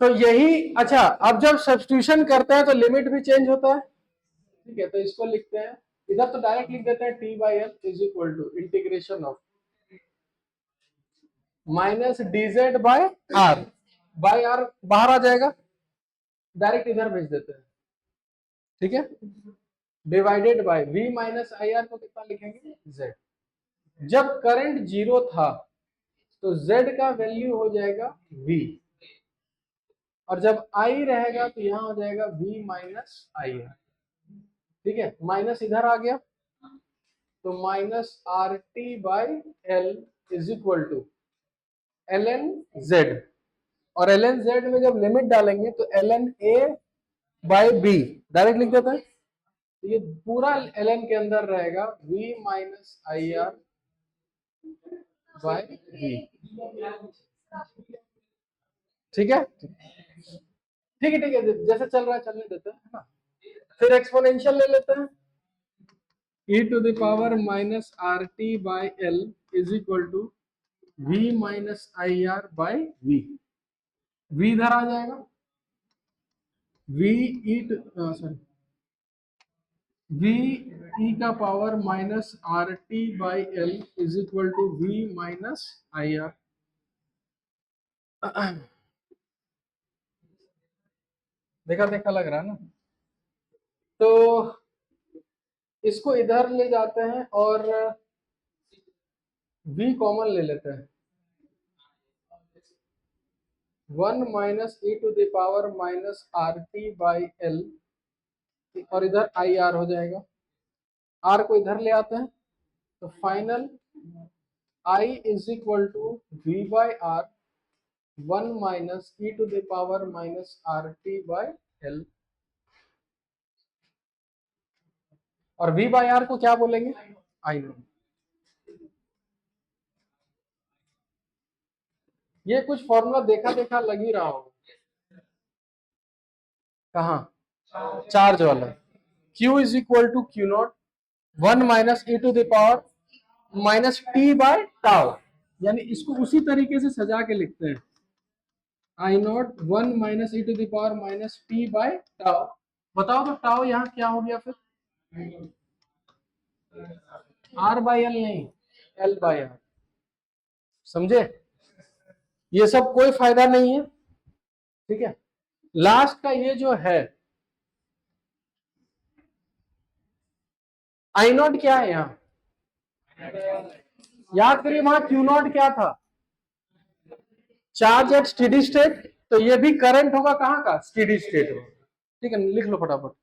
Speaker 1: तो यही, अच्छा अब जब सब्स्टिट्यूशन करते हैं तो लिमिट भी चेंज होता है, ठीक है। तो इसको लिखते हैं, इधर तो डायरेक्ट लिख देते हैं T by L is equal to integration of minus D Z by R, by R बाहर आ जाएगा, डायरेक्ट इधर भेज देते हैं, ठीक है, divided by v minus I are को कितना लिखेंगे z। जब करंट जीरो था तो z का वैल्यू हो जाएगा v, और जब i रहेगा तो यहां हो जाएगा v माइनस आई आर, ठीक है। माइनस इधर आ गया तो minus R T by L is equal to L N Z, और एल एन जेड में जब लिमिट डालेंगे तो L N A by B direct लिख देते हैं। तो ये पूरा एल एन के अंदर रहेगा v minus I R by V, ठीक है, ठीक है, ठीक है, जैसे चल रहा है चलने देते हैं, है ना। फिर एक्सपोनेंशियल ले लेते हैं, e to the power minus R T by L is equal to v minus I R by V, v इधर आ जाएगा, v E sorry v e का power minus R T by L is equal to v minus I R. देखा देखा लग रहा है ना। तो इसको इधर ले जाते हैं और v कॉमन ले लेते हैं, 1 minus E to the power minus R T by L, और इधर आई आर हो जाएगा, आर को इधर ले आते हैं तो final I is equal to V by R 1 minus E to the power minus R T by L, और v बाई आर को क्या बोलेंगे, आई नो। ये कुछ फॉर्मूला देखा देखा लग ही रहा होगा, कहाँ, चार्ज वाला, q is equal to Q naught 1 minus E to the power minus T by tau, यानी इसको उसी तरीके से सजा के लिखते हैं, I naught 1 minus E to the power minus T by tau. बताओ तो टाउ यहाँ क्या हो गया फिर, आर बाई एल नहीं, एल बाई आर, समझे। ये सब कोई फायदा नहीं है, ठीक है। लास्ट का ये जो है आई नॉट क्या है यहाँ, याद करिए वहां क्यू नॉट क्या था, चार्ज एट स्टेडी स्टेट, तो ये भी करंट होगा कहाँ का, स्टेडी स्टेट होगा, ठीक है, लिख लो फटाफट।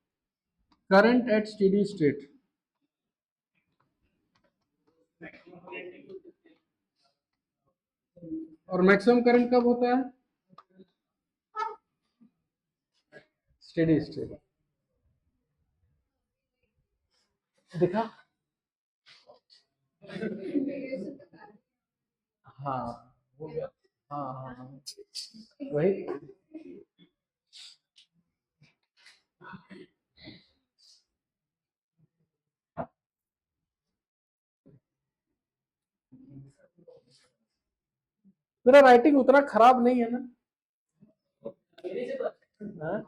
Speaker 1: करंट एट स्टेडी स्टेट, और मैक्सिमम करंट कब होता है? Steady state. दिखा? हाँ हो गया। हाँ हाँ हाँ वही। मेरा राइटिंग उतना खराब नहीं है ना? हाँ?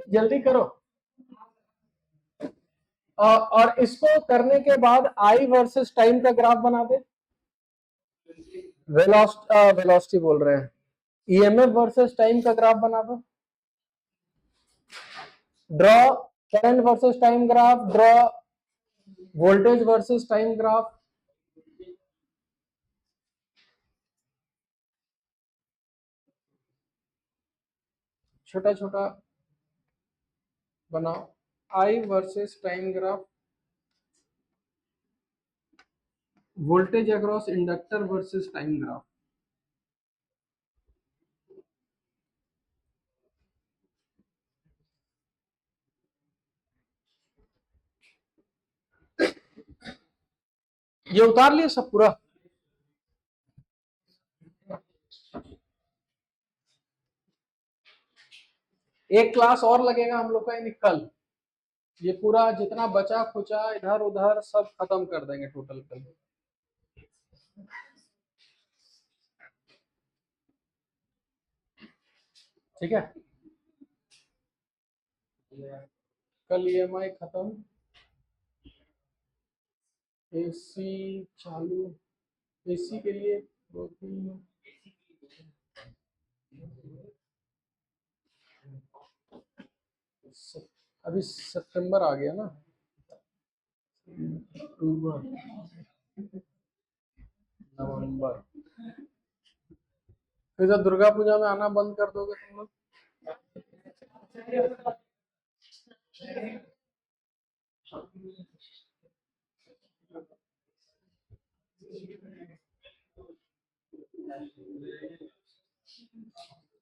Speaker 1: जल्दी करो। और इसको करने के बाद आई वर्सेस टाइम का ग्राफ बना दे। वेलोसिटी बोल रहे हैं, ईएमएफ वर्सेस टाइम का ग्राफ बना दो। Draw current versus time graph, draw voltage versus time graph. छोटा छोटा बनाओ, आई versus time graph, voltage across inductor versus time graph. ये उतार लिए सब पूरा? एक क्लास और लगेगा हम लोग का यानी कल। ये पूरा जितना बचा खुचा इधर उधर सब खत्म कर देंगे टोटल कल। ठीक है, कल ईएमआई खत्म, एसी चालू, एसी के लिए 2 3 अभी सितंबर आ गया ना, अक्टूबर नवंबर, फिर जब दुर्गा पूजा में आना बंद कर दोगे तुम लोग?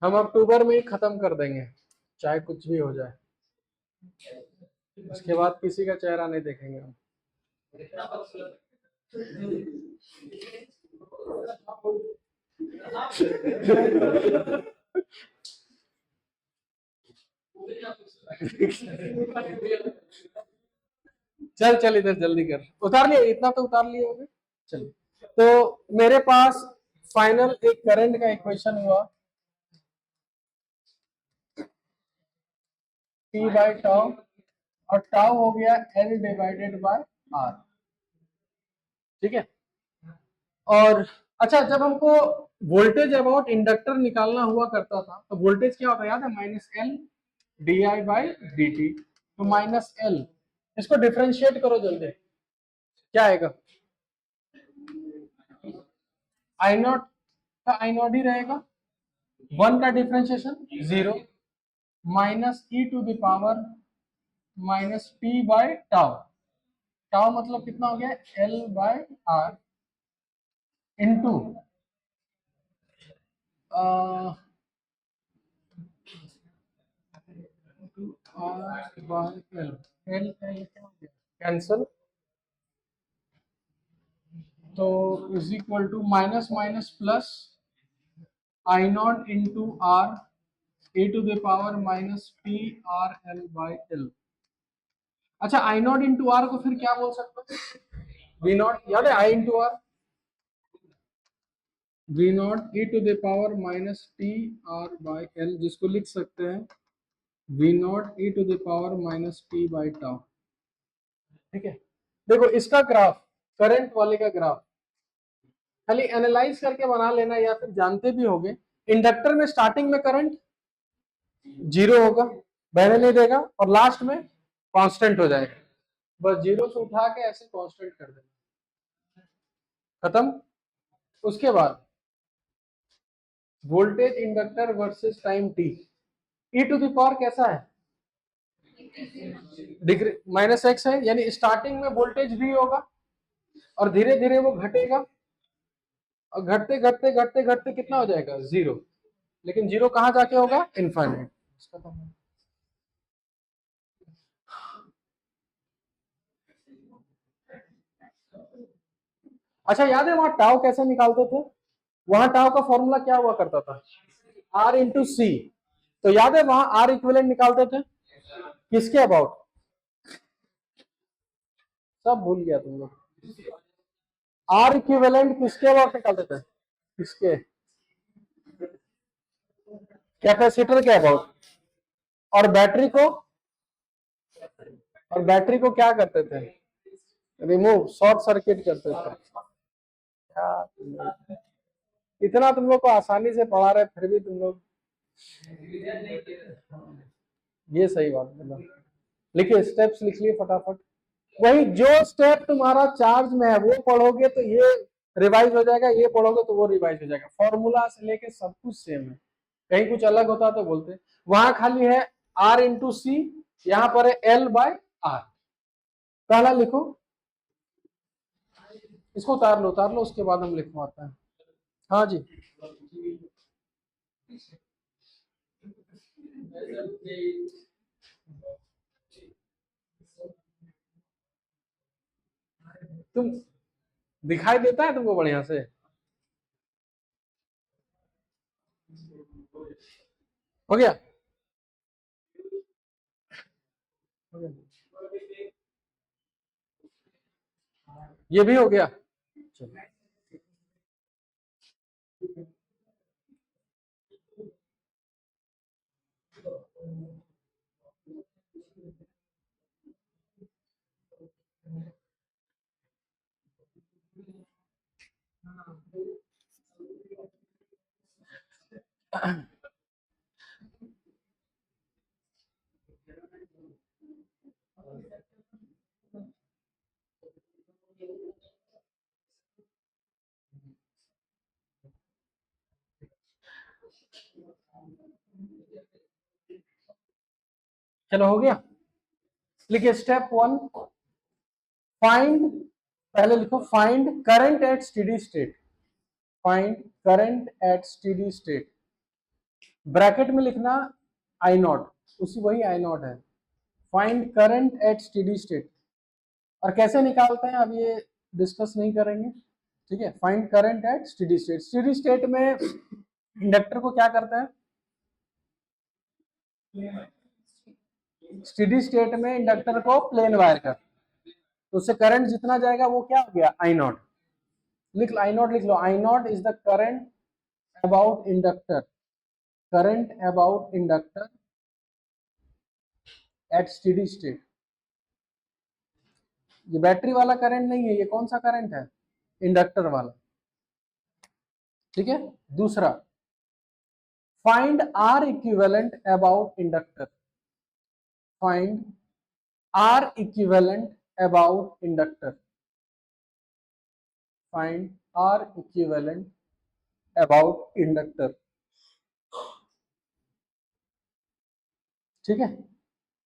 Speaker 1: हम अक्टूबर में ही खत्म कर देंगे, चाहे कुछ भी हो जाए। उसके बाद किसी का चेहरा नहीं देखेंगे हम। चल चल इधर जल्दी कर, उतार लिए इतना तो उतार लिए होगे। चलिए, तो मेरे पास फाइनल एक करंट का इक्वेशन हुआ, टी बाई टाउ, और टाउ हो गया एल डिवाइडेड बाय आर। ठीक है, और अच्छा जब हमको वोल्टेज अबाउट इंडक्टर निकालना हुआ करता था तो वोल्टेज क्या होता है याद है? Minus L D I by D T. तो माइनस एल, इसको डिफ्रेंशिएट करो जल्दी, क्या आएगा? आई नॉट का आई नॉट ही रहेगा, 1 का differentiation 0, minus E to the power minus T by tau. Tau मतलब कितना हो गया? L by R into R by L. L L क्या हो गया? कैंसल, तो is equal to minus minus plus I naught into R E to the power minus P R L by L. अच्छा I naught into are को फिर क्या बोल सकते हैं? वी नॉट, याद है I into R, V naught E to the power minus T R by L, जिसको लिख सकते हैं V naught E to the power minus T by tau. ठीक है, देखो इसका ग्राफ करंट वाले का ग्राफ खाली एनालाइज करके बना लेना, या फिर जानते भी होगे इंडक्टर में स्टार्टिंग में करंट जीरो होगा, बहने नहीं देगा, और लास्ट में कांस्टेंट हो जाएगा। बस जीरो से उठा के ऐसे कांस्टेंट कर देना, खत्म। उसके बाद voltage inductor versus time T, E to the power कैसा है, डिग्री माइनस एक्स है, यानी स्टार्टिंग में वोल्टेज भी होगा और धीरे धीरे वो घटेगा, और घटते घटते घटते घटते कितना हो जाएगा, जीरो। लेकिन जीरो कहां जाके होगा, इनफाइनाइट। अच्छा याद है वहां टाउ कैसे निकालते थे, वहां टाउ का फॉर्मूला क्या हुआ करता था, आर इंटू सी। तो याद है वहां आर इक्विवेलेंट निकालते थे किसके अबाउट, सब भूल गया तुम लोग, आर इक्विवेलेंट किसके अबाउट निकालते थे, किसके, कैपेसिटर के अबाउट। और बैटरी को, और बैटरी को क्या करते थे, रिमूव, शॉर्ट सर्किट करते थे। इतना तुम लोग को आसानी से पढ़ा रहे फिर भी तुम लोग, ये सही बात है। लिखिए, स्टेप्स लिख लिए फटाफट। वही जो स्टेप तुम्हारा चार्ज में है वो पढ़ोगे तो ये रिवाइज हो जाएगा, ये पढ़ोगे तो वो रिवाइज हो जाएगा। फॉर्मूला से लेके सब कुछ सेम है, कहीं कुछ अलग होता तो बोलते। वहां खाली है आर इंटू सी, यहां पर है एल बाय आर। पहला लिखो, इसको उतार लो, उसके बाद हम लिखवाते हैं। हाँ जी, तुम दिखाई देता है तुमको बढ़िया से, हो गया, हो गया? ये भी हो गया, चलो। चलो हो गया। लिखिए स्टेप वन, फाइंड, पहले लिखो find current at steady state, find current at steady state, bracket में लिखना आई नॉट, उसी वही आई नॉट है। Find current at steady state, और कैसे निकालते हैं अब ये डिस्कस नहीं करेंगे, ठीक है। Find current at steady state, steady state में इंडक्टर को क्या करते हैं, स्टेडी स्टेट में इंडक्टर को प्लेन वायर कर, तो उससे करंट जितना जाएगा वो क्या हो गया, आई नॉट। लिख लो आई नॉट, लिख लो I naught is the current about inductor, current about inductor at steady state. ये बैटरी वाला करंट नहीं है, ये कौन सा करंट है, इंडक्टर वाला, ठीक है। दूसरा, find R equivalent about inductor, find R equivalent about inductor, find R equivalent about inductor, ठीक है।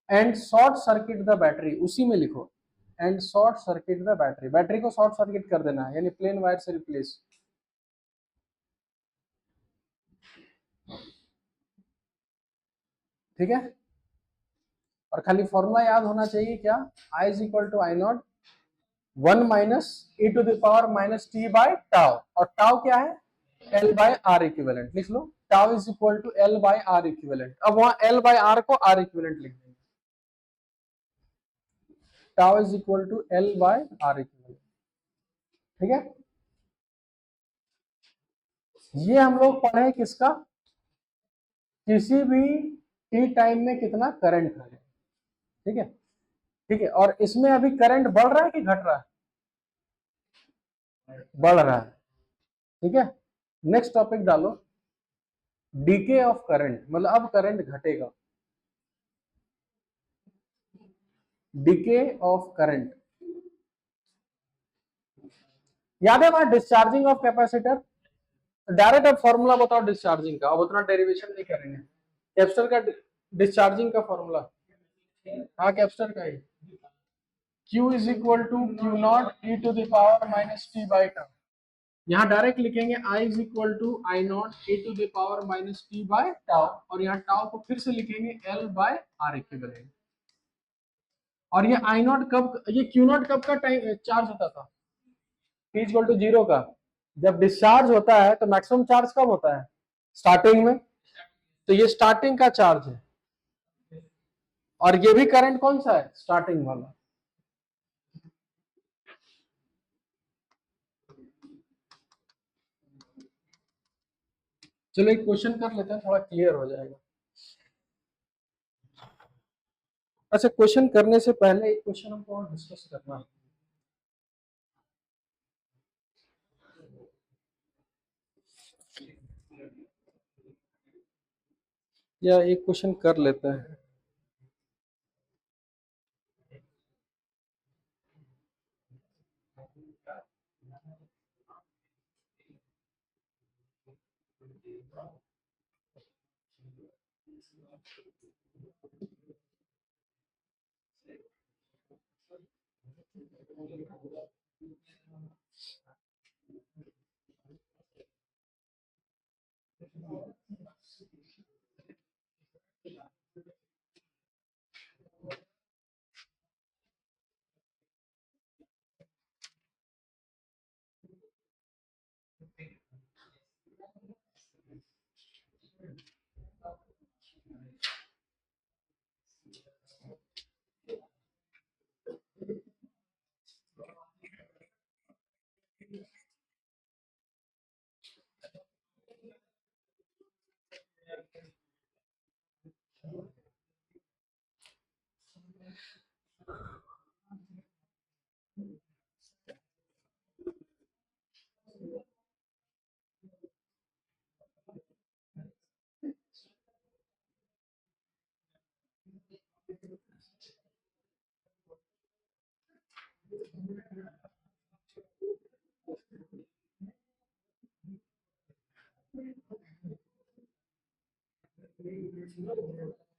Speaker 1: And short circuit the battery, उसी में लिखो and short circuit the battery, battery को शॉर्ट सर्किट कर देना है, यानी प्लेन वायर से रिप्लेस, ठीक है। और खाली फॉर्मूला याद होना चाहिए क्या, I is equal to I naught 1 minus E to the power minus T by tau, और टाउ क्या है, एल बाय आर इक्विवेलेंट। लिख लो tau is equal to L by R equivalent, अब वहां एल बाय आर को R equivalent लिख देंगे, tau is equal to L by R equivalent, ठीक है। ये हम लोग पढ़े किसका, किसी भी टी टाइम में कितना करंट है, ठीक है, ठीक है। और इसमें अभी करंट बढ़ रहा है कि घट रहा है, बढ़ रहा है। ठीक है, नेक्स्ट टॉपिक डालो, डीके ऑफ करंट, मतलब अब करंट घटेगा। डीके ऑफ करंट, याद है वहां डिस्चार्जिंग ऑफ कैपेसिटर। डायरेक्ट अब फॉर्मूला बताओ डिस्चार्जिंग का, अब उतना डेरिवेशन नहीं करेंगे। कैपेसिटर का डिस्चार्जिंग का फॉर्मूला, हाँ कैपेसिटर का ही, Q is equal to Q naught E to the power minus T by tau. यहाँ डायरेक्ट लिखेंगे I is equal to I naught E to the power minus T by tau, और यहाँ tau को फिर से लिखेंगे L बाय आर इक्विवेलेंट। और ये आई नॉट कब, ये क्यू नॉट कब का टाइम चार्ज होता था, P इक्वल टू 0 का। जब डिस्चार्ज होता है तो मैक्सिमम चार्ज कब होता है, स्टार्टिंग में। तो ये स्टार्टिंग का चार्ज है, और ये भी करंट कौन सा है, स्टार्टिंग वाला। चलो एक क्वेश्चन कर लेते हैं, थोड़ा क्लियर हो जाएगा। अच्छा, क्वेश्चन करने से पहले एक क्वेश्चन हमको और डिस्कस करना है। या एक क्वेश्चन कर लेते हैं।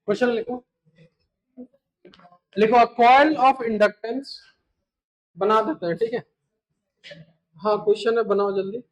Speaker 1: क्वेश्चन लिखो, लिखो कॉइल ऑफ इंडक्टेंस बना देते हैं, ठीक है। हाँ क्वेश्चन है, बनाओ जल्दी।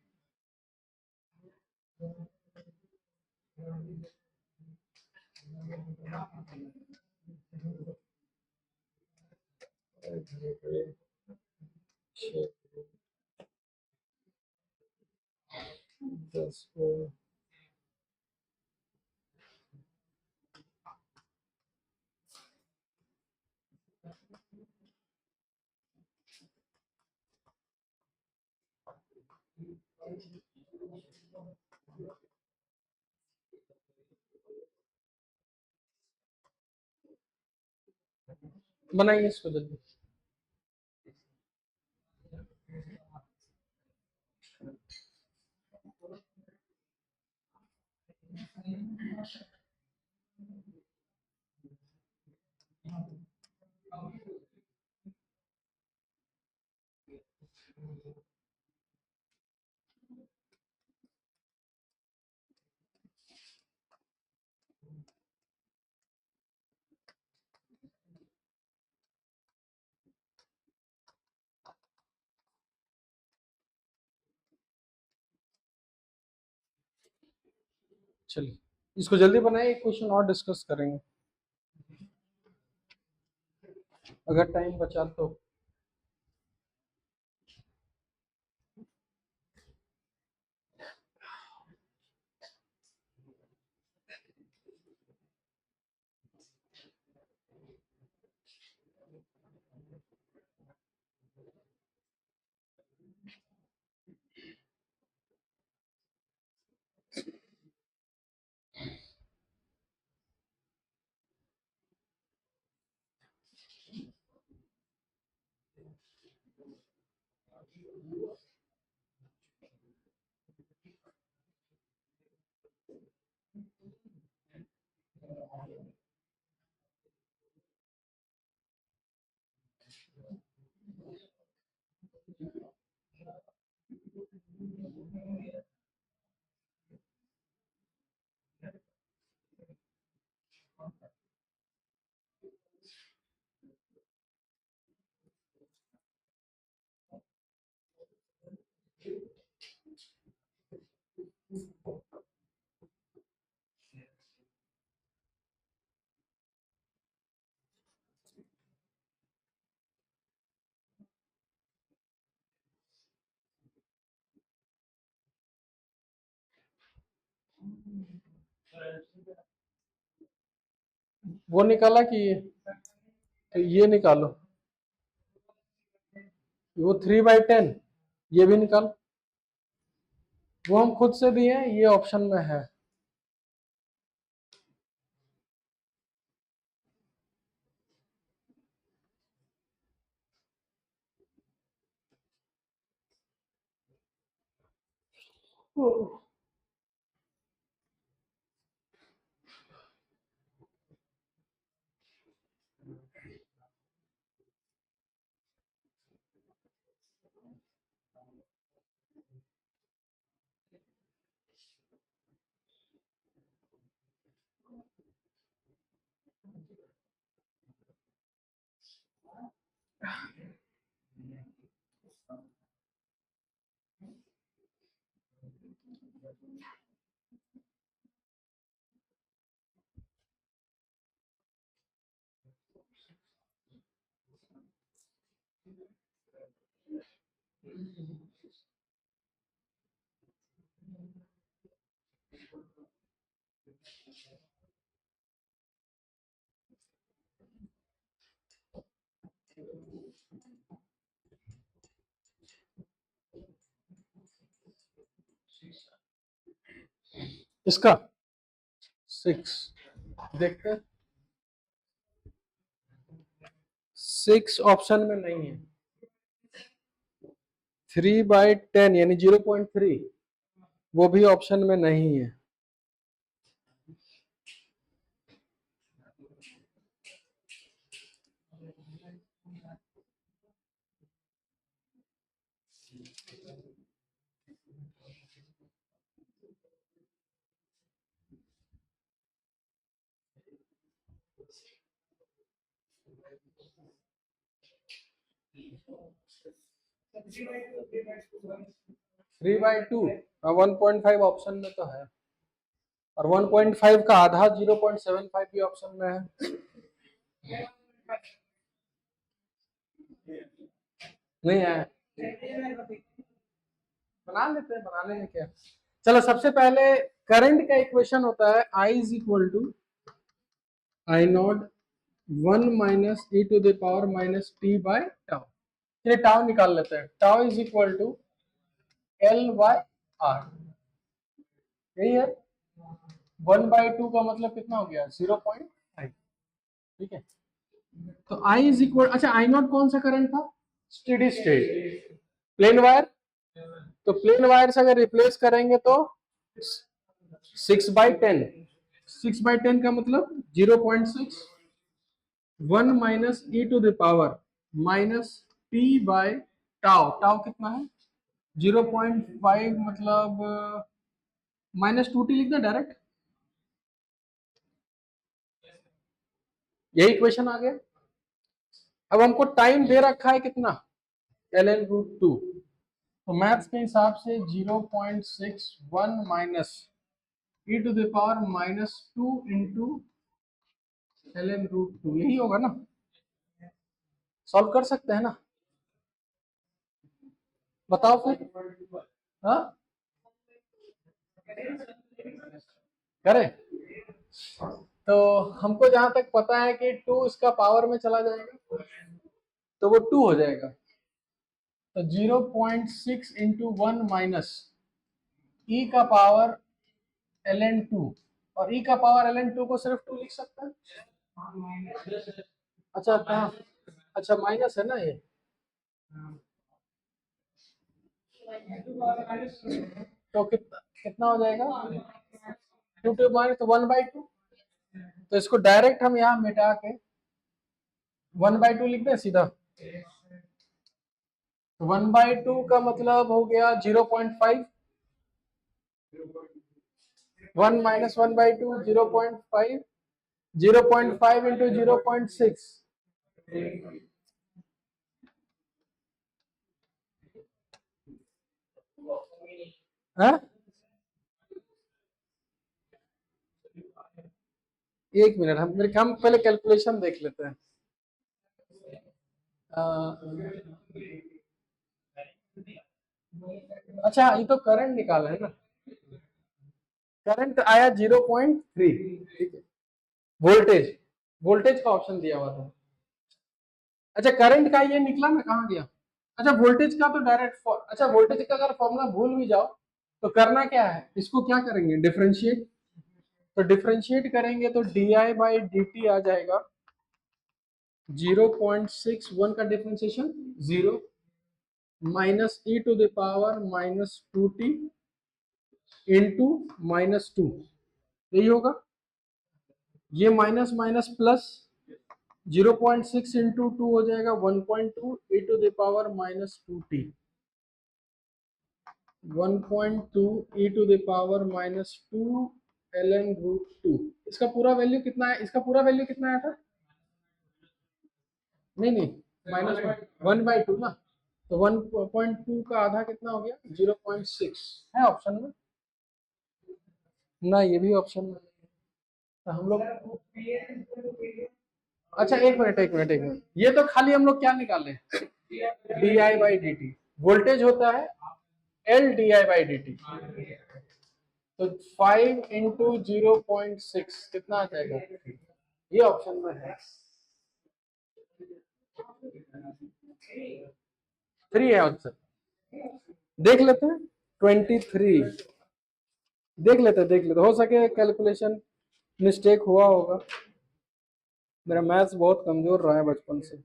Speaker 1: बनाइए इसको जल्दी। चलिए इसको जल्दी बनाइए, एक क्वेश्चन और डिस्कस करेंगे अगर टाइम बचा तो। वो निकाला कि ये? तो ये निकालो, वो 3/10, ये भी निकाल। वो हम खुद से दिए हैं, ये ऑप्शन में है। इसका 6 देखते हैं, 6 ऑप्शन में नहीं है। 3/10 यानी 0.3, वो भी ऑप्शन में नहीं है। थ्री बाई टू 1.5 ऑप्शन में तो है, और 1.5 का आधा 0.75 भी ऑप्शन में है। नहीं है, बना लेंगे क्या। चलो सबसे पहले करंट का इक्वेशन होता है I is equal to I naught 1 minus E to the power minus T by tau. चलिए टाउ निकाल लेते हैं। Tau is equal to L/R, यही है। 1/2 का मतलब कितना हो गया, 0.5। ठीक है, तो I इज इक्वल, अच्छा आई नॉट कौन सा करंट था, स्टेडी स्टेट प्लेन वायर। तो प्लेन वायर से अगर रिप्लेस करेंगे तो 6/10, 6/10 का मतलब 0.6, 1 minus E to the power minus T by tau. Tau कितना है 0.5, मतलब -2t लिख दे डायरेक्ट, यही इक्वेशन आ गया। अब हमको टाइम दे रखा है कितना, ln√2। तो मैथ्स के हिसाब से 0.61 minus E to the power -2 into ln√2, यही होगा ना। सॉल्व कर सकते हैं ना, बताओ फिर। हाँ करें, तो हमको जहां तक पता है कि 2 इसका पावर में चला जाएगा तो वो 2 हो जाएगा। तो 0.6 इंटू 1 माइनस ई का पावर ln2, और ई का पावर ln2 को सिर्फ 2 लिख सकते हैं। अच्छा कहाँ, अच्छा माइनस है ना ये, तो कितना कितना हो जाएगा, 2 माइनस तो 1/2। तो इसको डायरेक्ट हम यहाँ मिटा के 1/2 लिख दें सीधा। 1/2 का मतलब हो गया 0.5, 1 माइनस 1/2 0.5, 0.5 इंटू 0.6, हाँ 1 मिनट, हम पहले कैलकुलेशन देख लेते हैं। अ, अच्छा ये तो करंट निकाला है ना, करंट आया 0.3, ठीक है। वोल्टेज, वोल्टेज का ऑप्शन दिया हुआ था। अच्छा करंट का ये निकला ना, कहाँ गया? अच्छा वोल्टेज का तो डायरेक्ट, अच्छा वोल्टेज का अगर फॉर्मूला भूल भी जाओ तो करना क्या है, इसको क्या करेंगे, डिफरेंशिएट। तो डिफरेंशिएट करेंगे तो D I by D t आ जाएगा 0.61 का differentiation 0 minus E to the power -2t into -2, यही होगा। ये माइनस माइनस प्लस 0.6 इंटू 2 हो जाएगा 1.2 e to the power -2t, 1.2 e to the power -2 ln√2। इसका पूरा वैल्यू कितना है, इसका पूरा वैल्यू कितना आया था? नहीं नहीं, -1/2 ना, तो 1.2 का आधा कितना हो गया, 0.6 है ऑप्शन में ना, ये भी ऑप्शन में। तो हम लोग, अच्छा एक मिनट एक मिनट एक मिनट, ये तो खाली हम लोग क्या निकाले, D I by D T. Voltage होता है L D I by D T, तो 5 इंटू 0.6 कितना आ जाएगा, ये ऑप्शन में है, 3 है आंसर। देख लेते हैं 23, देख लेते हो सके कैलकुलेशन मिस्टेक हुआ होगा, मेरा मैथ्स बहुत कमजोर रहा है बचपन से।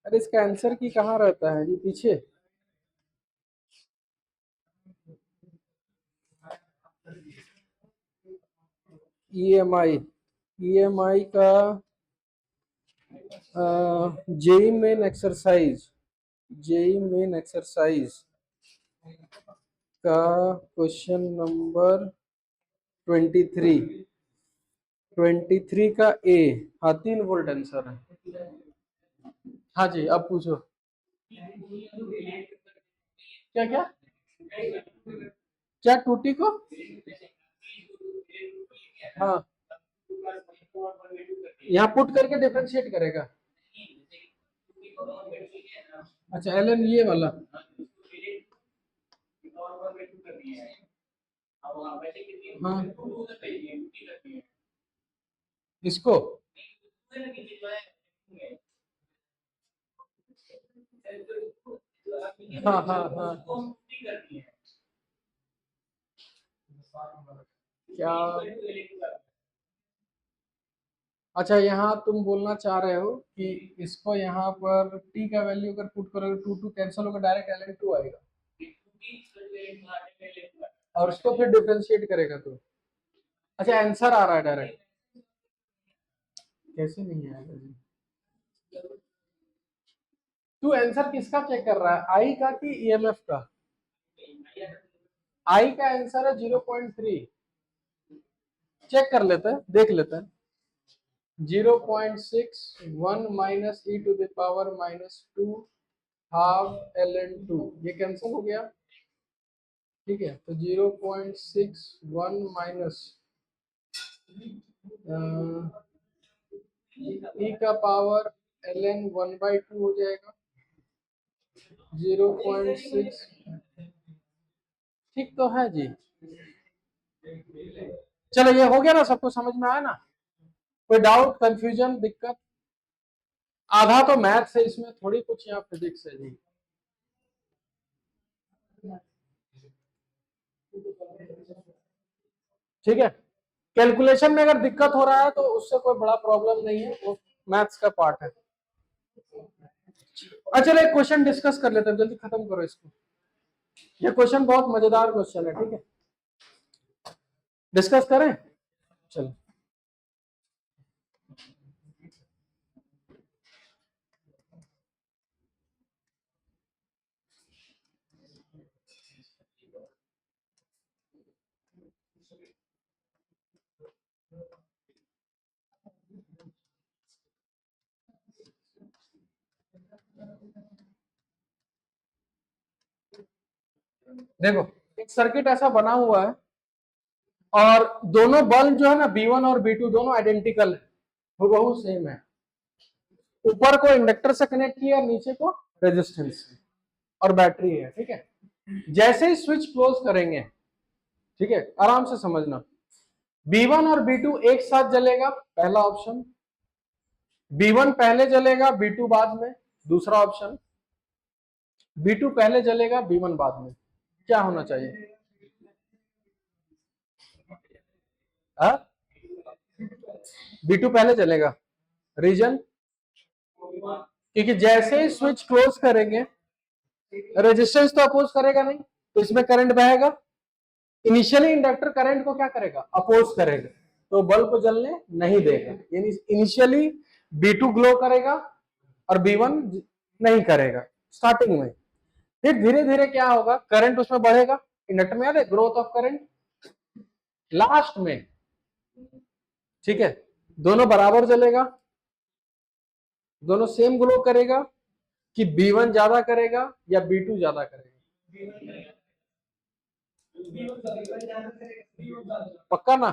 Speaker 1: अरे इसका आंसर की कहाँ रहता है, ये पीछे। ईएमआई, ईएमआई का JEE main exercise, JEE main exercise का क्वेश्चन नंबर 23, 23 का ए, हाँ 3 वोल्ट आंसर है। हाँ जी अब पूछो। क्या क्या क्या टूटी को, हाँ यहाँ पुट करके डिफरेंशिएट करेगा। अच्छा एल एन ये वाला, हाँ इसको, हाँ हाँ हाँ क्या, अच्छा यहाँ तुम बोलना चाह रहे हो कि इसको यहाँ पर t का वैल्यू अगर पुट करोगे 2 कैंसिल होकर डायरेक्ट ln2 आएगा, और उसको फिर डिफरेंशिएट करेगा तो, अच्छा आंसर आ रहा है डायरेक्ट, कैसे नहीं आएगा जी? तू आंसर किसका चेक कर रहा है, आई का कि ईएमएफ का? आई का आंसर है 0.3, चेक कर लेते हैं, देख लेते हैं। 0.61 minus E to the power -2 half ln2, ये कैंसिल हो गया, ठीक है। तो 0.61 माइनस ई का पावर ln 1/2 हो जाएगा 0.6, ठीक तो है जी। चलो ये हो गया ना, सबको समझ में आया ना, कोई डाउट कंफ्यूजन दिक्कत? आधा तो मैथ्स है इसमें, थोड़ी कुछ यहाँ फिजिक्स है जी। ठीक है, कैलकुलेशन में अगर दिक्कत हो रहा है तो उससे कोई बड़ा प्रॉब्लम नहीं है, वो मैथ्स का पार्ट है। अच्छा चलो एक क्वेश्चन डिस्कस कर लेते हैं, जल्दी खत्म करो इसको, ये क्वेश्चन बहुत मजेदार क्वेश्चन है, ठीक है डिस्कस करें, चलो। देखो एक सर्किट ऐसा बना हुआ है और दोनों बल्ब जो है ना B1 और B2 दोनों आइडेंटिकल है, हूबहू सेम है। ऊपर को इंडक्टर से कनेक्ट किया, नीचे को रेजिस्टेंस और बैटरी है, ठीक है। जैसे ही स्विच क्लोज करेंगे, ठीक है, आराम से समझना, B1 और B2 एक साथ जलेगा, पहला ऑप्शन। B1 पहले जलेगा, B2 बाद में, दूसरा ऑप्शन। B2 पहले जलेगा, B1 बाद में। क्या होना चाहिए? B2 पहले जलेगा। रीजन? क्योंकि जैसे ही स्विच क्लोज करेंगे, रेजिस्टेंस तो अपोज करेगा नहीं, तो इसमें करंट बहेगा। इनिशियली इंडक्टर करंट को क्या करेगा? अपोज करेगा, तो बल्ब को जलने नहीं देगा। यानी इनिशियली B2 ग्लो करेगा और B1 नहीं करेगा स्टार्टिंग में। फिर धीरे धीरे क्या होगा? करंट उसमें बढ़ेगा। इंडक्टर में याद है ग्रोथ ऑफ करंट, लास्ट में, ठीक है, दोनों बराबर जलेगा, दोनों सेम ग्लो करेगा, कि B1 ज्यादा करेगा या B2 ज्यादा करेगा? पक्का ना?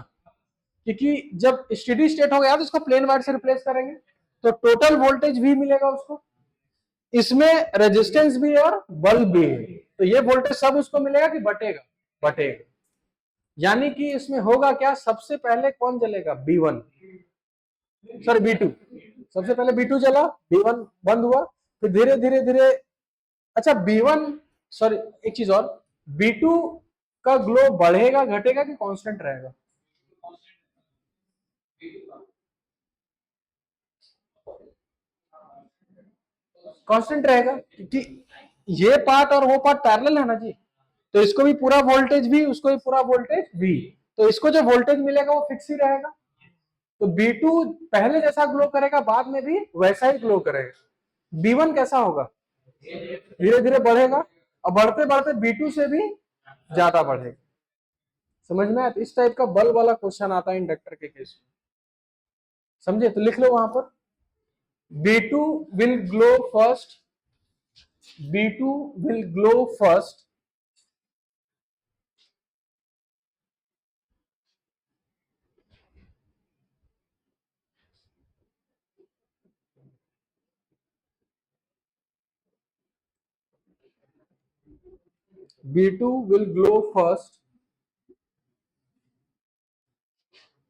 Speaker 1: क्योंकि जब स्टेडी स्टेट हो गया तो इसको प्लेन वायर से रिप्लेस करेंगे, तो टोटल वोल्टेज भी मिलेगा उसको, इसमें रेजिस्टेंस भी है और बल्ब भी है, तो ये वोल्टेज सब उसको मिलेगा कि बटेगा? बटेगा। यानी कि इसमें होगा क्या? सबसे पहले कौन जलेगा? B1, sorry B2। सबसे पहले B2 जला, B1 बंद हुआ, फिर धीरे धीरे धीरे, अच्छा B1, सॉरी एक चीज और, B2 का ग्लो बढ़ेगा घटेगा कि कांस्टेंट रहेगा? कांस्टेंट रहेगा, क्योंकि ये पार्ट और वो पार्ट पैरेलल है ना जी, तो इसको भी पूरा वोल्टेज भी, उसको भी पूरा वोल्टेज भी, तो इसको जो वोल्टेज मिलेगा वो फिक्स ही रहेगा। तो B2 पहले जैसा ग्लो करेगा, बाद में भी वैसा ही ग्लो करेगा। B1 कैसा होगा? धीरे धीरे बढ़ेगा, और बढ़ते बढ़ते B2 से भी ज्यादा बढ़ेगा। समझ में आया? इस टाइप का बल्ब वाला क्वेश्चन आता है इंडक्टर के केस में। समझे? तो लिख लो वहां पर, B2 will glow first, B2 will glow first, B2 will glow first,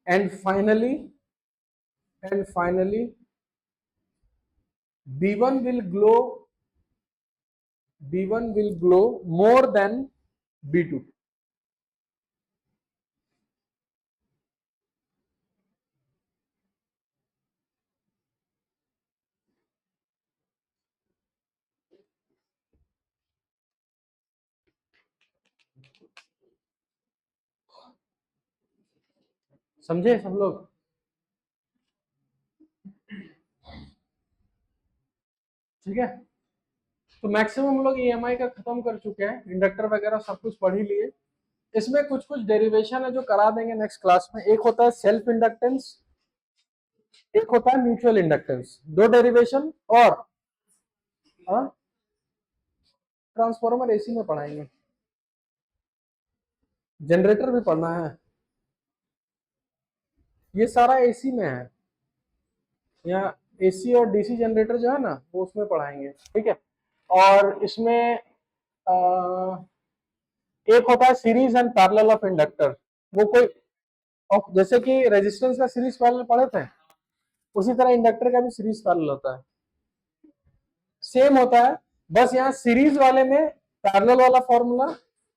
Speaker 1: and finally, B1 will glow, B1 will glow more than B2. समझे सब लोग? ठीक है, तो मैक्सिमम लोग EMI का खत्म कर चुके हैं, इंडक्टर वगैरह सब कुछ पढ़ ही लिए। इसमें कुछ कुछ डेरिवेशन है जो करा देंगे नेक्स्ट क्लास में। एक होता है सेल्फ इंडक्टेंस, एक होता है म्यूचुअल इंडक्टेंस, दो डेरिवेशन। और ट्रांसफॉर्मर AC में पढ़ाएंगे, जनरेटर भी पढ़ना है, ये सारा AC में है। यहाँ AC और DC जनरेटर जो है ना, वो उसमें पढ़ाएंगे, ठीक है। और इसमें एक होता है series and parallel of inductor. वो कोई, जैसे कि रेजिस्टेंस का सीरीज पैरेलल पढ़े थे, उसी तरह इंडक्टर का भी सीरीज पैरेलल होता है, सेम होता है। बस यहाँ सीरीज वाले में पैरेलल वाला फॉर्मूला,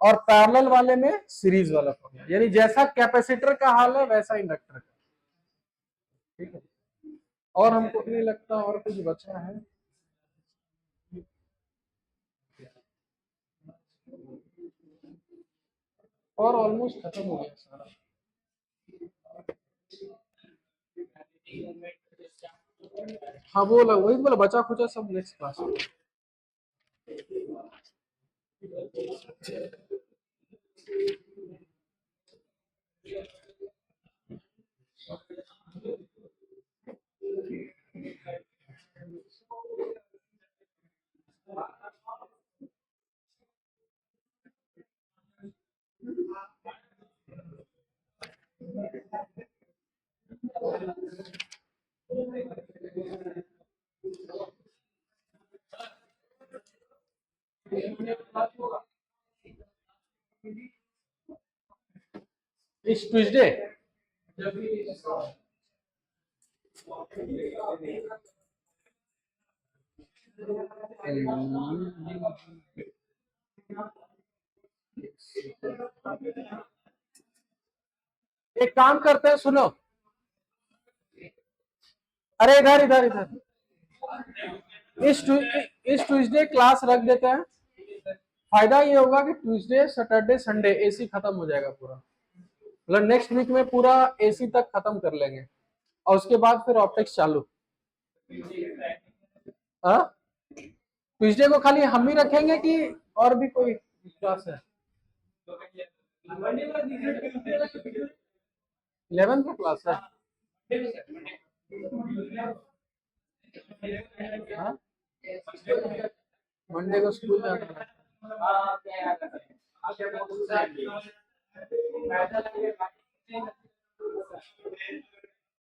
Speaker 1: और पैरेलल वाले में सीरीज वाला फॉर्मूला, यानी जैसा कैपेसिटर का हाल है वैसा इंडक्टर का, ठीक है। और हमको नहीं लगता और कुछ बचा है। और ऑलमोस्ट खत्म हो गया सारा। हाँ बोला, वही बोला, बचा खुचा सब नेक्स्ट क्लास में। इस ट्यूसडे एक काम करते हैं, सुनो, अरे इधर इधर इधर, इस ट्यूसडे क्लास रख देते हैं। फायदा ये होगा कि ट्यूसडे सैटरडे संडे एसी खत्म हो जाएगा पूरा, मतलब नेक्स्ट वीक में पूरा एसी तक खत्म कर लेंगे और उसके बाद फिर ऑप्टिक्स चालू। हाँ, ट्यूसडे को खाली हम ही रखेंगे कि और भी कोई क्लास है? 11 का क्लास है। हाँ, मंडे को स्कूल जाना है।